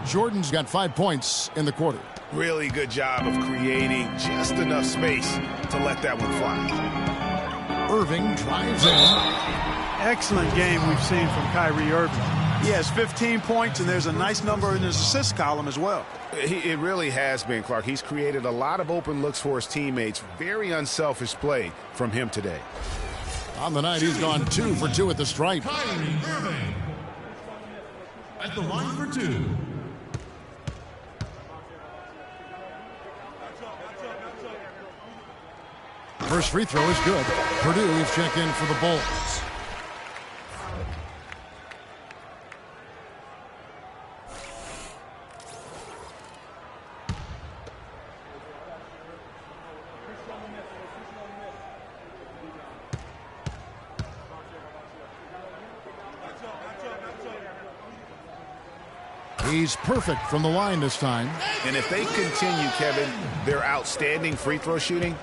Jordan's got 5 points in the quarter. Really good job of creating just enough space to let that one fly. Irving drives in. Excellent game we've seen from Kyrie Irving. He has 15 points, and there's a nice number in his assist column as well. It really has been, Clark. He's created a lot of open looks for his teammates. Very unselfish play from him today. On the night, he's gone 2 for 2 at the stripe. Kyrie Irving at the line for 2. First free throw is good. Purdue is checked in for the Bulls. He's perfect from the line this time. And if they continue, Kevin, their outstanding free throw shooting,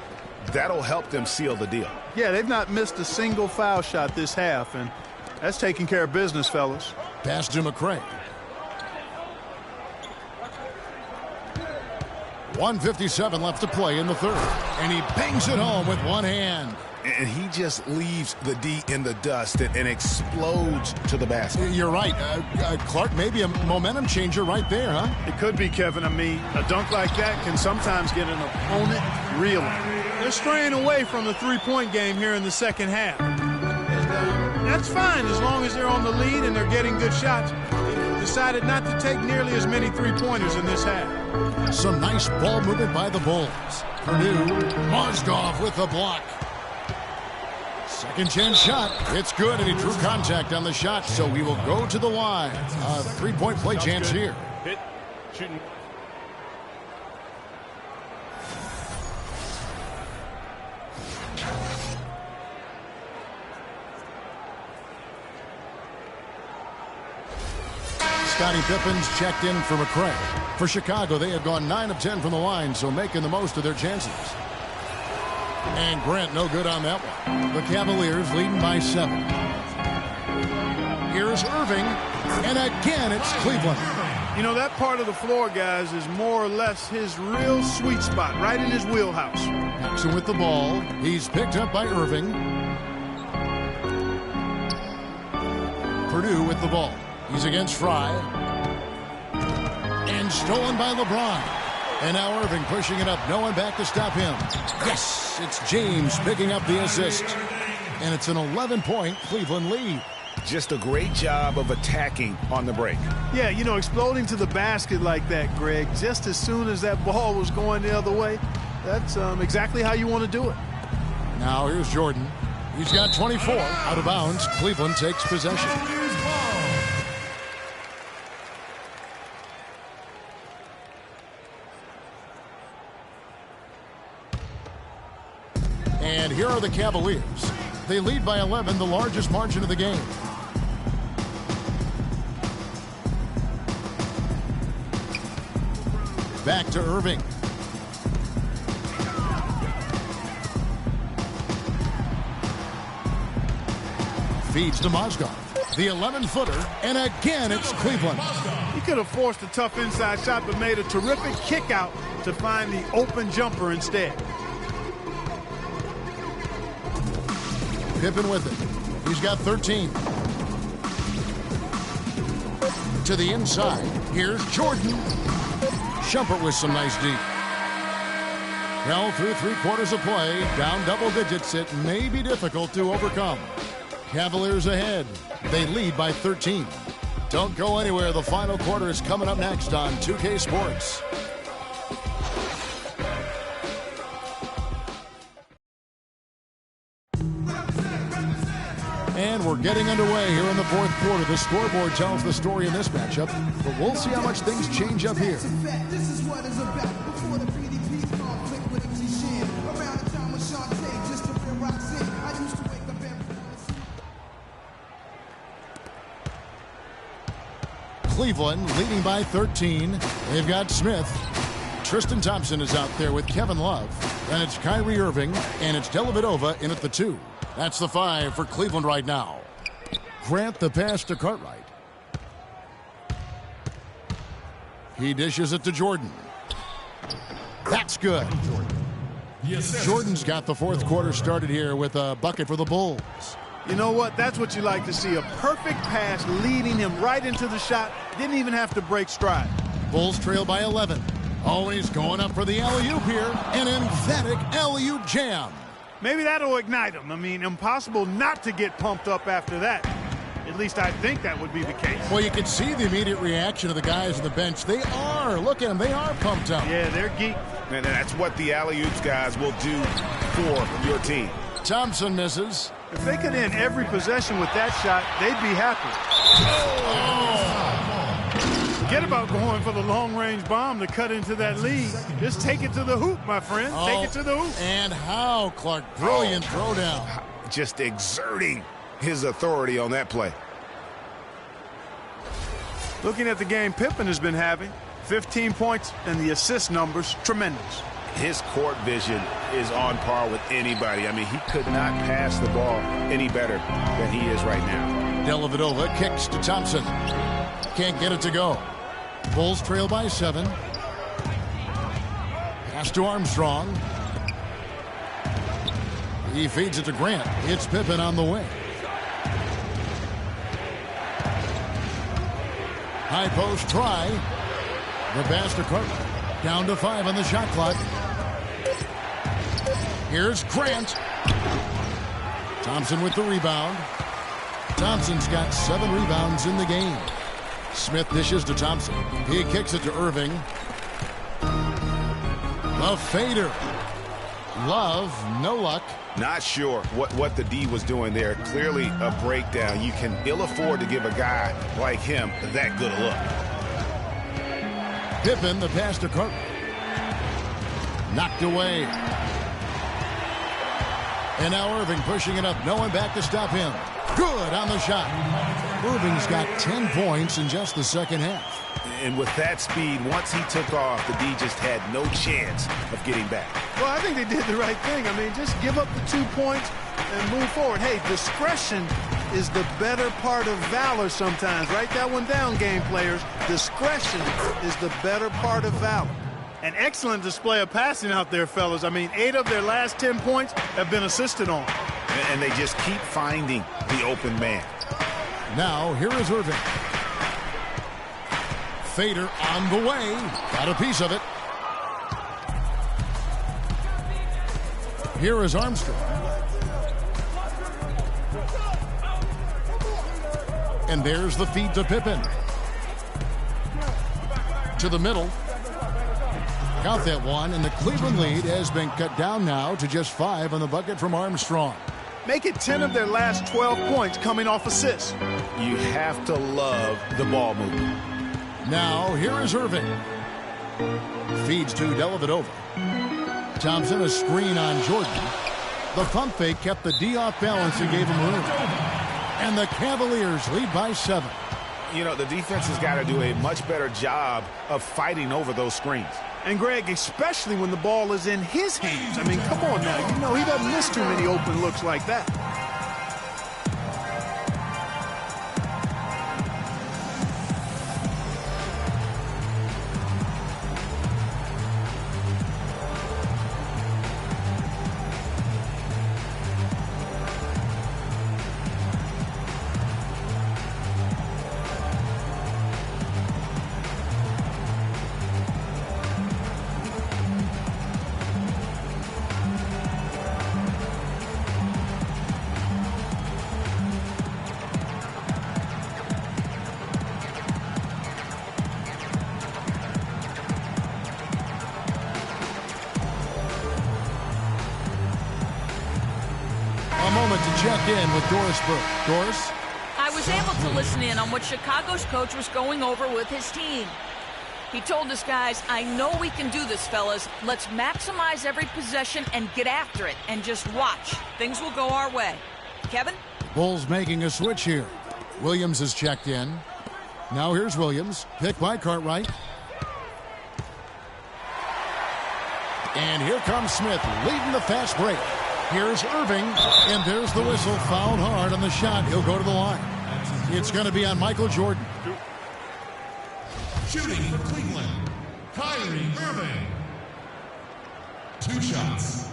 that'll help them seal the deal. Yeah, they've not missed a single foul shot this half, and that's taking care of business, fellas. Pass to McCray. 1:57 left to play in the third. And he bangs it home with one hand. and he just leaves the D in the dust and explodes to the basket. You're right. Clark, maybe a momentum changer right there, huh? It could be, Kevin. I mean, a dunk like that can sometimes get an opponent reeling. They're straying away from the three-point game here in the second half. And that's fine as long as they're on the lead and they're getting good shots. They've decided not to take nearly as many three-pointers in this half. Some nice ball movement by the Bulls. Purdue, Mozgov with the block. Second chance shot. It's good, and he drew contact on the shot, so we will go to the line. A three-point play chance here. Hit. Shooting. Scottie Pippen's checked in for McCray. For Chicago, they have gone 9 of 10 from the line, so making the most of their chances. And Grant no good on that one. The Cavaliers leading by 7. Here's Irving, and again it's Cleveland. You know, that part of the floor, guys, is more or less his real sweet spot, right in his wheelhouse. Jackson with the ball. He's picked up by Irving. Purdue with the ball. He's against Fry. And stolen by LeBron. And now Irving pushing it up. No one back to stop him. Yes, it's James picking up the assist. And it's an 11-point Cleveland lead. Just a great job of attacking on the break. Yeah, you know, exploding to the basket like that, Greg, just as soon as that ball was going the other way, that's exactly how you want to do it. Now here's Jordan. He's got 24. Out of bounds. Cleveland takes possession. And here are the Cavaliers. They lead by 11, the largest margin of the game. Back to Irving. Feeds to Mozgov. The 11-footer, and again it's Cleveland. He could have forced a tough inside shot, but made a terrific kick out to find the open jumper instead. Pippen with it. He's got 13. To the inside. Here's Jordan. Shumpert with some nice deep. Well, through 3/4 of play, down double digits, it may be difficult to overcome. Cavaliers ahead. They lead by 13. Don't go anywhere. The final quarter is coming up next on 2K Sports. And we're getting underway here in the fourth quarter. The scoreboard tells the story in this matchup, but we'll see how much things change up here. Cleveland leading by 13. They've got Smith. Tristan Thompson is out there with Kevin Love. And it's Kyrie Irving, and it's Dellavedova in at the 2. That's the 5 for Cleveland right now. Grant the pass to Cartwright. He dishes it to Jordan. That's good. Jordan's got the fourth quarter started here with a bucket for the Bulls. You know what? That's what you like to see. A perfect pass leading him right into the shot. Didn't even have to break stride. Bulls trail by 11. Always going up for the alley-oop here. An emphatic alley-oop jam. Maybe that'll ignite him. I mean, impossible not to get pumped up after that. At least I think that would be the case. Well, you can see the immediate reaction of the guys on the bench. They are. Look at them. They are pumped up. Yeah, they're geeked. And that's what the alley-oops guys will do for your team. Thompson misses. If they could end every possession with that shot, they'd be happy. Forget about going for the long-range bomb to cut into that lead. Just take it to the hoop, my friend. Take it to the hoop. And how, Clark. Brilliant throwdown. Just exerting his authority on that play. Looking at the game Pippen has been having, 15 points and the assist numbers, tremendous. His court vision is on par with anybody. I mean, he could not pass the ball any better than he is right now. Dellavedova kicks to Thompson. Can't get it to go. Bulls trail by 7. Pass to Armstrong. He feeds it to Grant. It's Pippen on the wing. High post try. The pass to Carter. Down to 5 on the shot clock. Here's Grant. Thompson with the rebound. Thompson's got 7 rebounds in the game. Smith dishes to Thompson. He kicks it to Irving. The fader. Love, no luck. Not sure what the D was doing there. Clearly a breakdown. You can ill afford to give a guy like him that good a look. Pippen, the pass to Carter. Knocked away. And now Irving pushing it up. No one back to stop him. Good on the shot. Irving's got 10 points in just the second half. And with that speed, once he took off, the D just had no chance of getting back. Well, I think they did the right thing. I mean, just give up the 2 points and move forward. Hey, discretion is the better part of valor sometimes. Write that one down, game players. Discretion is the better part of valor. An excellent display of passing out there, fellas. I mean, 8 of their last 10 points have been assisted on. And they just keep finding the open man. Now, here is Irving. Fader on the way. Got a piece of it. Here is Armstrong. And there's the feed to Pippen. To the middle. Got that one, and the Cleveland lead has been cut down now to just 5 on the bucket from Armstrong. Make it 10 of their last 12 points coming off assists. You have to love the ball movement. Now, here is Irving. Feeds to Dellavedova. Thompson, a screen on Jordan. The pump fake kept the D off balance and gave him room. And the Cavaliers lead by 7. You know, the defense has got to do a much better job of fighting over those screens. And, Greg, especially when the ball is in his hands. I mean, come on now. You know, he doesn't miss too many open looks like that. A moment to check in with Doris Burke. Doris? I was able to listen in on what Chicago's coach was going over with his team. He told his guys, I know we can do this, fellas. Let's maximize every possession and get after it and just watch. Things will go our way. Kevin? Bulls making a switch here. Williams is checked in. Now here's Williams. Picked by Cartwright. And here comes Smith leading the fast break. Here's Irving, and there's the whistle. Fouled hard on the shot. He'll go to the line. It's going to be on Michael Jordan. Shooting for Cleveland, Kyrie Irving. 2 shots.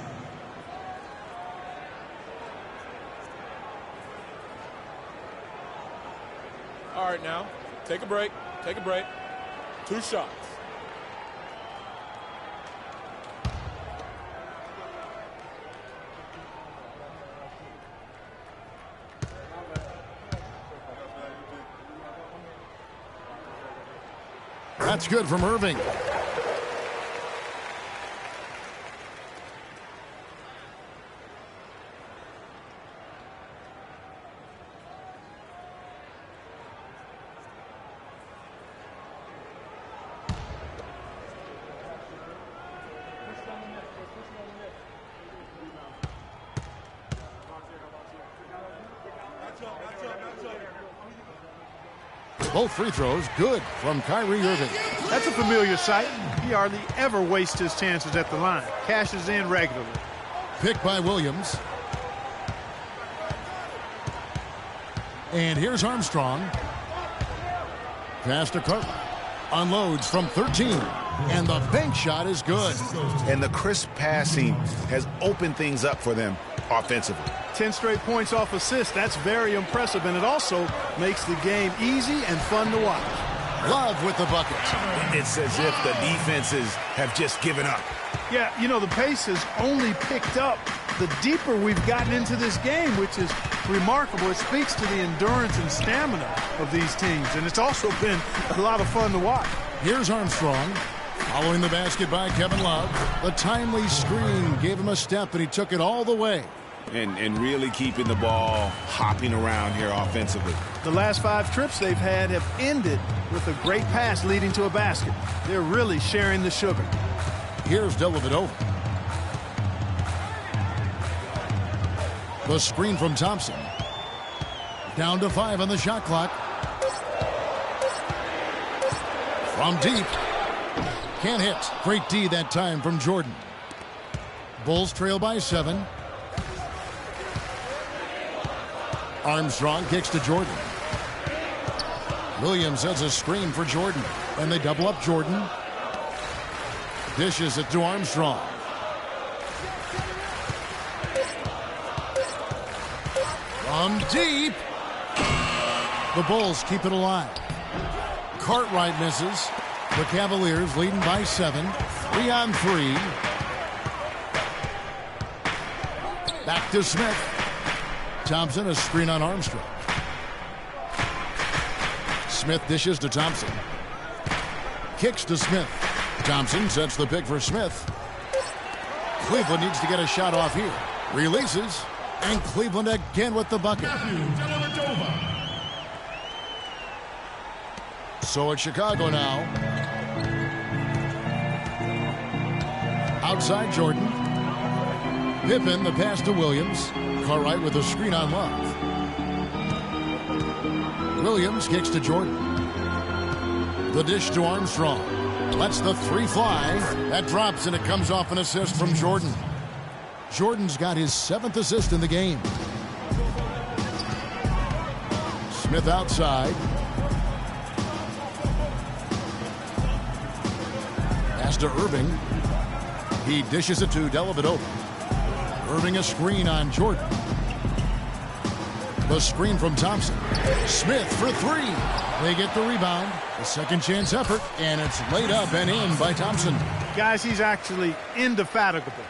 All right, now, take a break. Take a break. 2 shots. That's good from Irving. Both free throws good from Kyrie Irving. That's a familiar sight. He hardly ever wastes his chances at the line. Cashes in regularly. Picked by Williams. And here's Armstrong. Pass to Carter. Unloads from 13. And the bank shot is good. And the crisp passing has opened things up for them. offensively. 10 straight points off assists. That's very impressive, and it also makes the game easy and fun to watch. Love with the bucket. It's as if the defenses have just given up. Yeah, you know, the pace has only picked up the deeper we've gotten into this game, which is remarkable. It speaks to the endurance and stamina of these teams, and it's also been a lot of fun to watch. Here's Armstrong. Following the basket by Kevin Love. The timely screen gave him a step, and he took it all the way. And really keeping the ball hopping around here offensively. The last 5 trips they've had have ended with a great pass leading to a basket. They're really sharing the sugar. Here's Dellavedova. The screen from Thompson. Down to 5 on the shot clock. From deep. Can't hit. Great D that time from Jordan. Bulls trail by 7. Armstrong kicks to Jordan. Williams has a screen for Jordan. And they double up Jordan. Dishes it to Armstrong. From deep. The Bulls keep it alive. Cartwright misses. The Cavaliers leading by 7. 3-on-3. Back to Smith. Thompson, a screen on Armstrong. Smith dishes to Thompson. Kicks to Smith. Thompson sets the pick for Smith. Cleveland needs to get a shot off here. Releases. And Cleveland again with the bucket. So it's Chicago now. Outside Jordan. Pippen, the pass to Williams. Cartwright with a screen on Love. Williams kicks to Jordan. The dish to Armstrong. Lets the 3 fly. That drops, and it comes off an assist from Jordan. Jordan's got his 7th assist in the game. Smith outside. Pass to Irving. He dishes it to Dellavedova. Irving a screen on Jordan. The screen from Thompson. Smith for 3. They get the rebound. A second chance effort, and it's laid up and in by Thompson. Guys, he's actually indefatigable.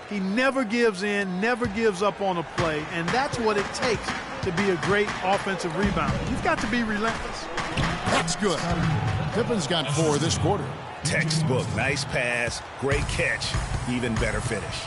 He never gives in, never gives up on a play, and that's what it takes to be a great offensive rebounder. You've got to be relentless. That's good. Pippen's got 4 this quarter. Textbook. Nice pass. Great catch. Even better finish.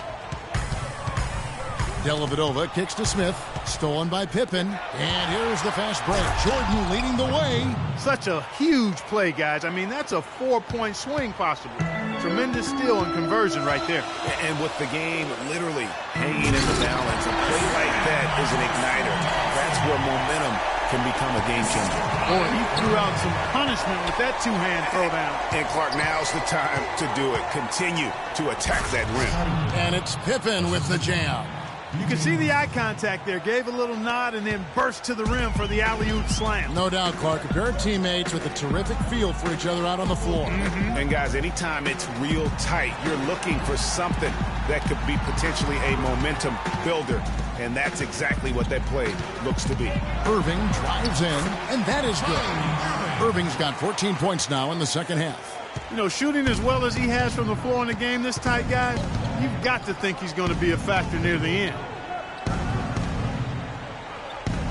Dellavedova kicks to Smith. Stolen by Pippen. And here's the fast break. Jordan leading the way. Such a huge play, guys. I mean, that's a 4-point swing possible. Tremendous steal and conversion right there. And with the game literally hanging in the balance, a play like that is an igniter. That's where momentum can become a game changer. Boy, he threw out some punishment with that 2-hand throwdown. And Clark, now's the time to do it. Continue to attack that rim. And it's Pippen with the jam. You can see the eye contact there. Gave a little nod and then burst to the rim for the alley-oop slam. No doubt, Clark. A pair of teammates with a terrific feel for each other out on the floor. And guys, anytime it's real tight, you're looking for something that could be potentially a momentum builder. And that's exactly what that play looks to be. Irving drives in, and that is good. Irving's got 14 points now in the second half. You know, shooting as well as he has from the floor in the game this tight, guys, you've got to think he's going to be a factor near the end.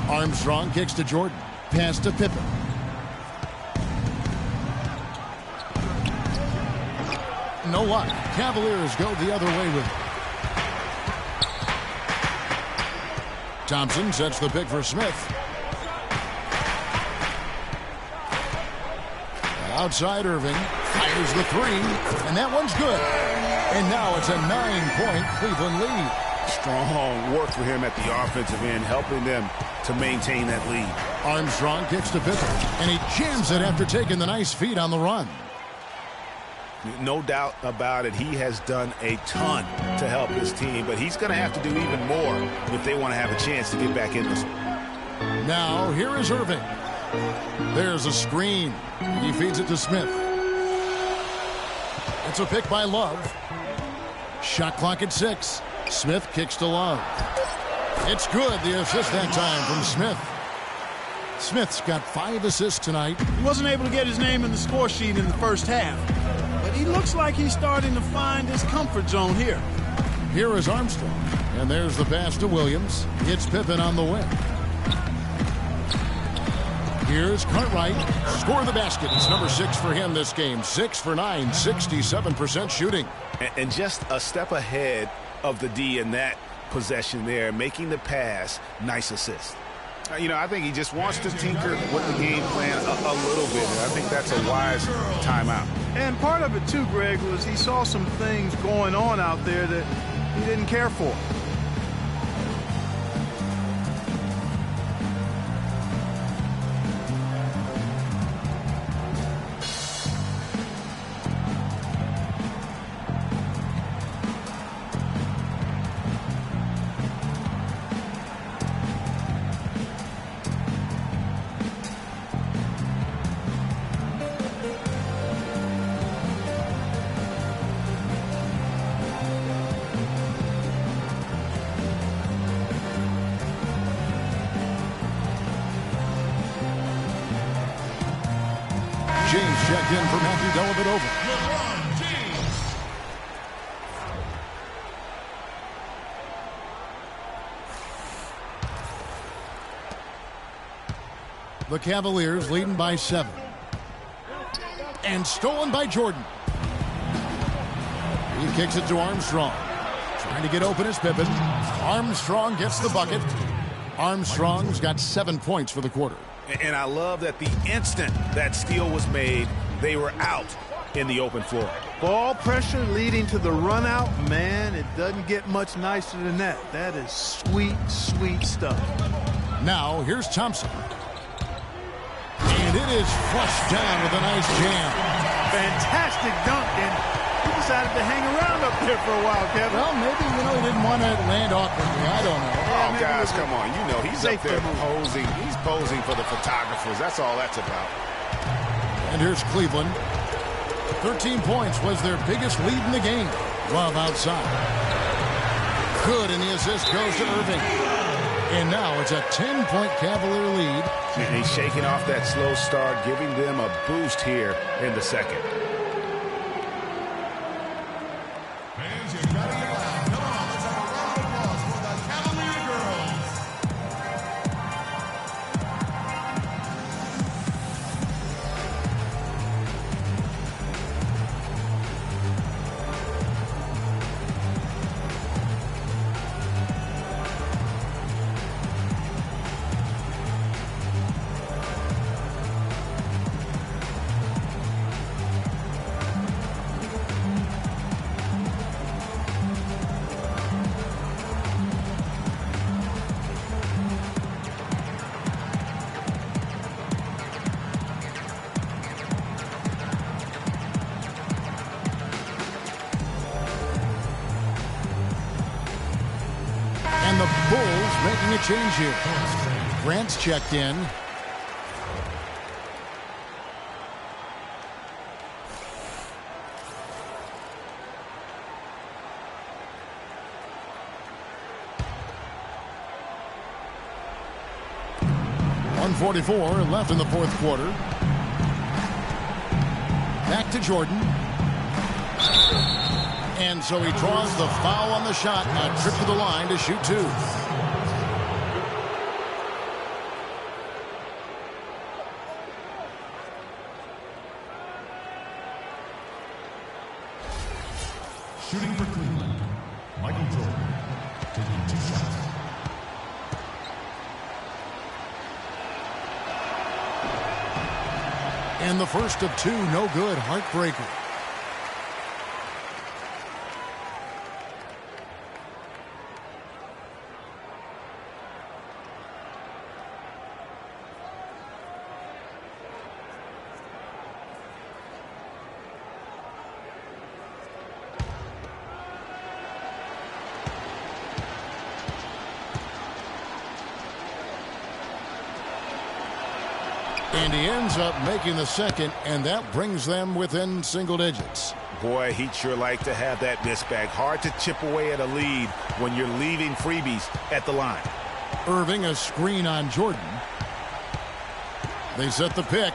Armstrong kicks to Jordan. Pass to Pippen. No luck. Cavaliers go the other way with it. Thompson sets the pick for Smith. Outside Irving. Fires the 3. And that one's good. And now it's a 9-point Cleveland lead. Strong work for him at the offensive end, helping them to maintain that lead. Armstrong kicks to Pippen. And he jams it after taking the nice feed on the run. No doubt about it, he has done a ton to help his team, but he's going to have to do even more if they want to have a chance to get back in this one. Now, here is Irving. There's a screen. He feeds it to Smith. It's a pick by Love. Shot clock at 6. Smith kicks to Love. It's good. The assist that time from Smith. Smith's got 5 assists tonight. He wasn't able to get his name in the score sheet in the first half, but he looks like he's starting to find his comfort zone here. Here is Armstrong, and there's the pass to Williams. It's Pippen on the wing. Here's Cartwright. Score the basket. It's number 6 for him this game. 6 for 9, 67% shooting. And just a step ahead of the D in that possession there, making the pass. Nice assist. You know, I think he just wants to tinker with the game plan a little bit. And I think that's a wise timeout. And part of it, too, Greg, was he saw some things going on out there that he didn't care for. James checked in for Matthew Dellavedova. LeBron James. The Cavaliers leading by 7. And stolen by Jordan. He kicks it to Armstrong. Trying to get open is Pippen. Armstrong gets the bucket. Armstrong's got 7 points for the quarter. And I love that the instant that steal was made, they were out in the open floor. Ball pressure leading to the run out. Man, it doesn't get much nicer than that. That is sweet, sweet stuff. Now, here's Thompson. And it is flushed down with a nice jam. Fantastic dunk, and he decided to hang around up there for a while, Kevin. Well, maybe, he didn't want to land awkwardly. I don't know. Oh, guys, come on. You know, he's up there posing. He's posing for the photographers. That's all that's about. And here's Cleveland. 13 points was their biggest lead in the game. Love outside. Good, and the assist goes to Irving. And now it's a 10-point Cavalier lead. And he's shaking off that slow start, giving them a boost here in the second. Fans, you gotta get loud. Come on, let's have a round of applause for the Cavalier girls. And the Bulls making a change here. Grant's checked in. .144 left in the fourth quarter. Back to Jordan. And so he draws the foul on the shot. A trip to the line to shoot 2. Shooting for Cleveland, Michael Jordan, taking 2 shots. And the first of 2, no good. Heartbreaker. And he ends up making the second, and that brings them within single digits. Boy, he'd sure like to have that miss back. Hard to chip away at a lead when you're leaving freebies at the line. Irving, a screen on Jordan. They set the pick.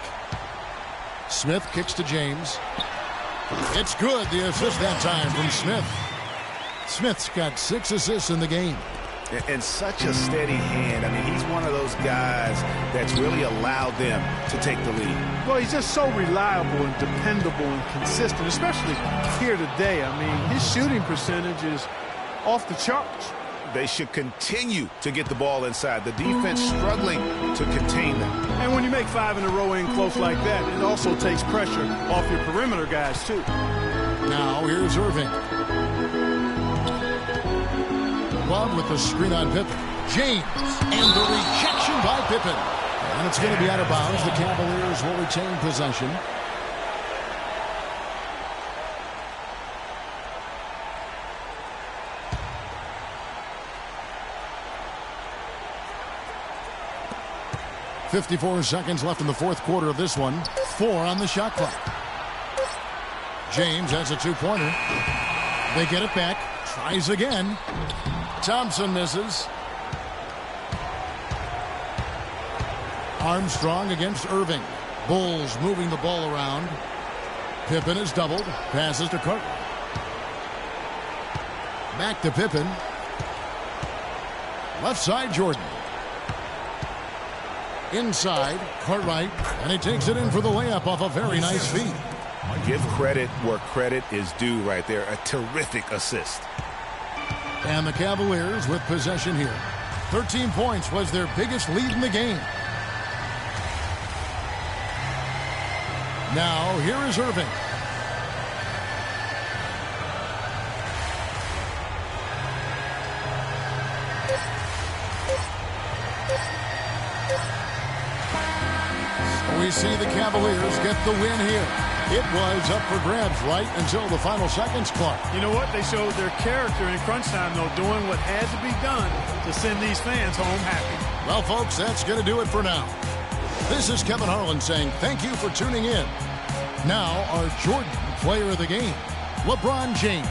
Smith kicks to James. It's good. The assist that time from Smith. Smith's got 6 assists in the game. And such a steady hand. I mean, he's one of those guys that's really allowed them to take the lead. Well, he's just so reliable and dependable and consistent, especially here today. I mean, his shooting percentage is off the charts. They should continue to get the ball inside. The defense struggling to contain them. And when you make 5 in a row in close like that, it also takes pressure off your perimeter guys, too. Now, here's Irving. Love with the screen on Pippen. James, and the rejection by Pippen. And it's going to be out of bounds. The Cavaliers will retain possession. .54 seconds left in the fourth quarter of this one. 4 on the shot clock. James has a 2-pointer. They get it back. Tries again. Thompson misses. Armstrong against Irving. Bulls moving the ball around. Pippen is doubled. Passes to Cartwright. Back to Pippen. Left side, Jordan. Inside, Cartwright. And he takes it in for the layup off a very nice feed. Give credit where credit is due right there. A terrific assist. And the Cavaliers with possession here. 13 points was their biggest lead in the game. Now, here is Irving. We see the Cavaliers get the win here. It was up for grabs right until the final seconds, Clark. You know what? They showed their character in crunch time, though, doing what had to be done to send these fans home happy. Well, folks, that's going to do it for now. This is Kevin Harlan saying thank you for tuning in. Now, our Jordan player of the game, LeBron James.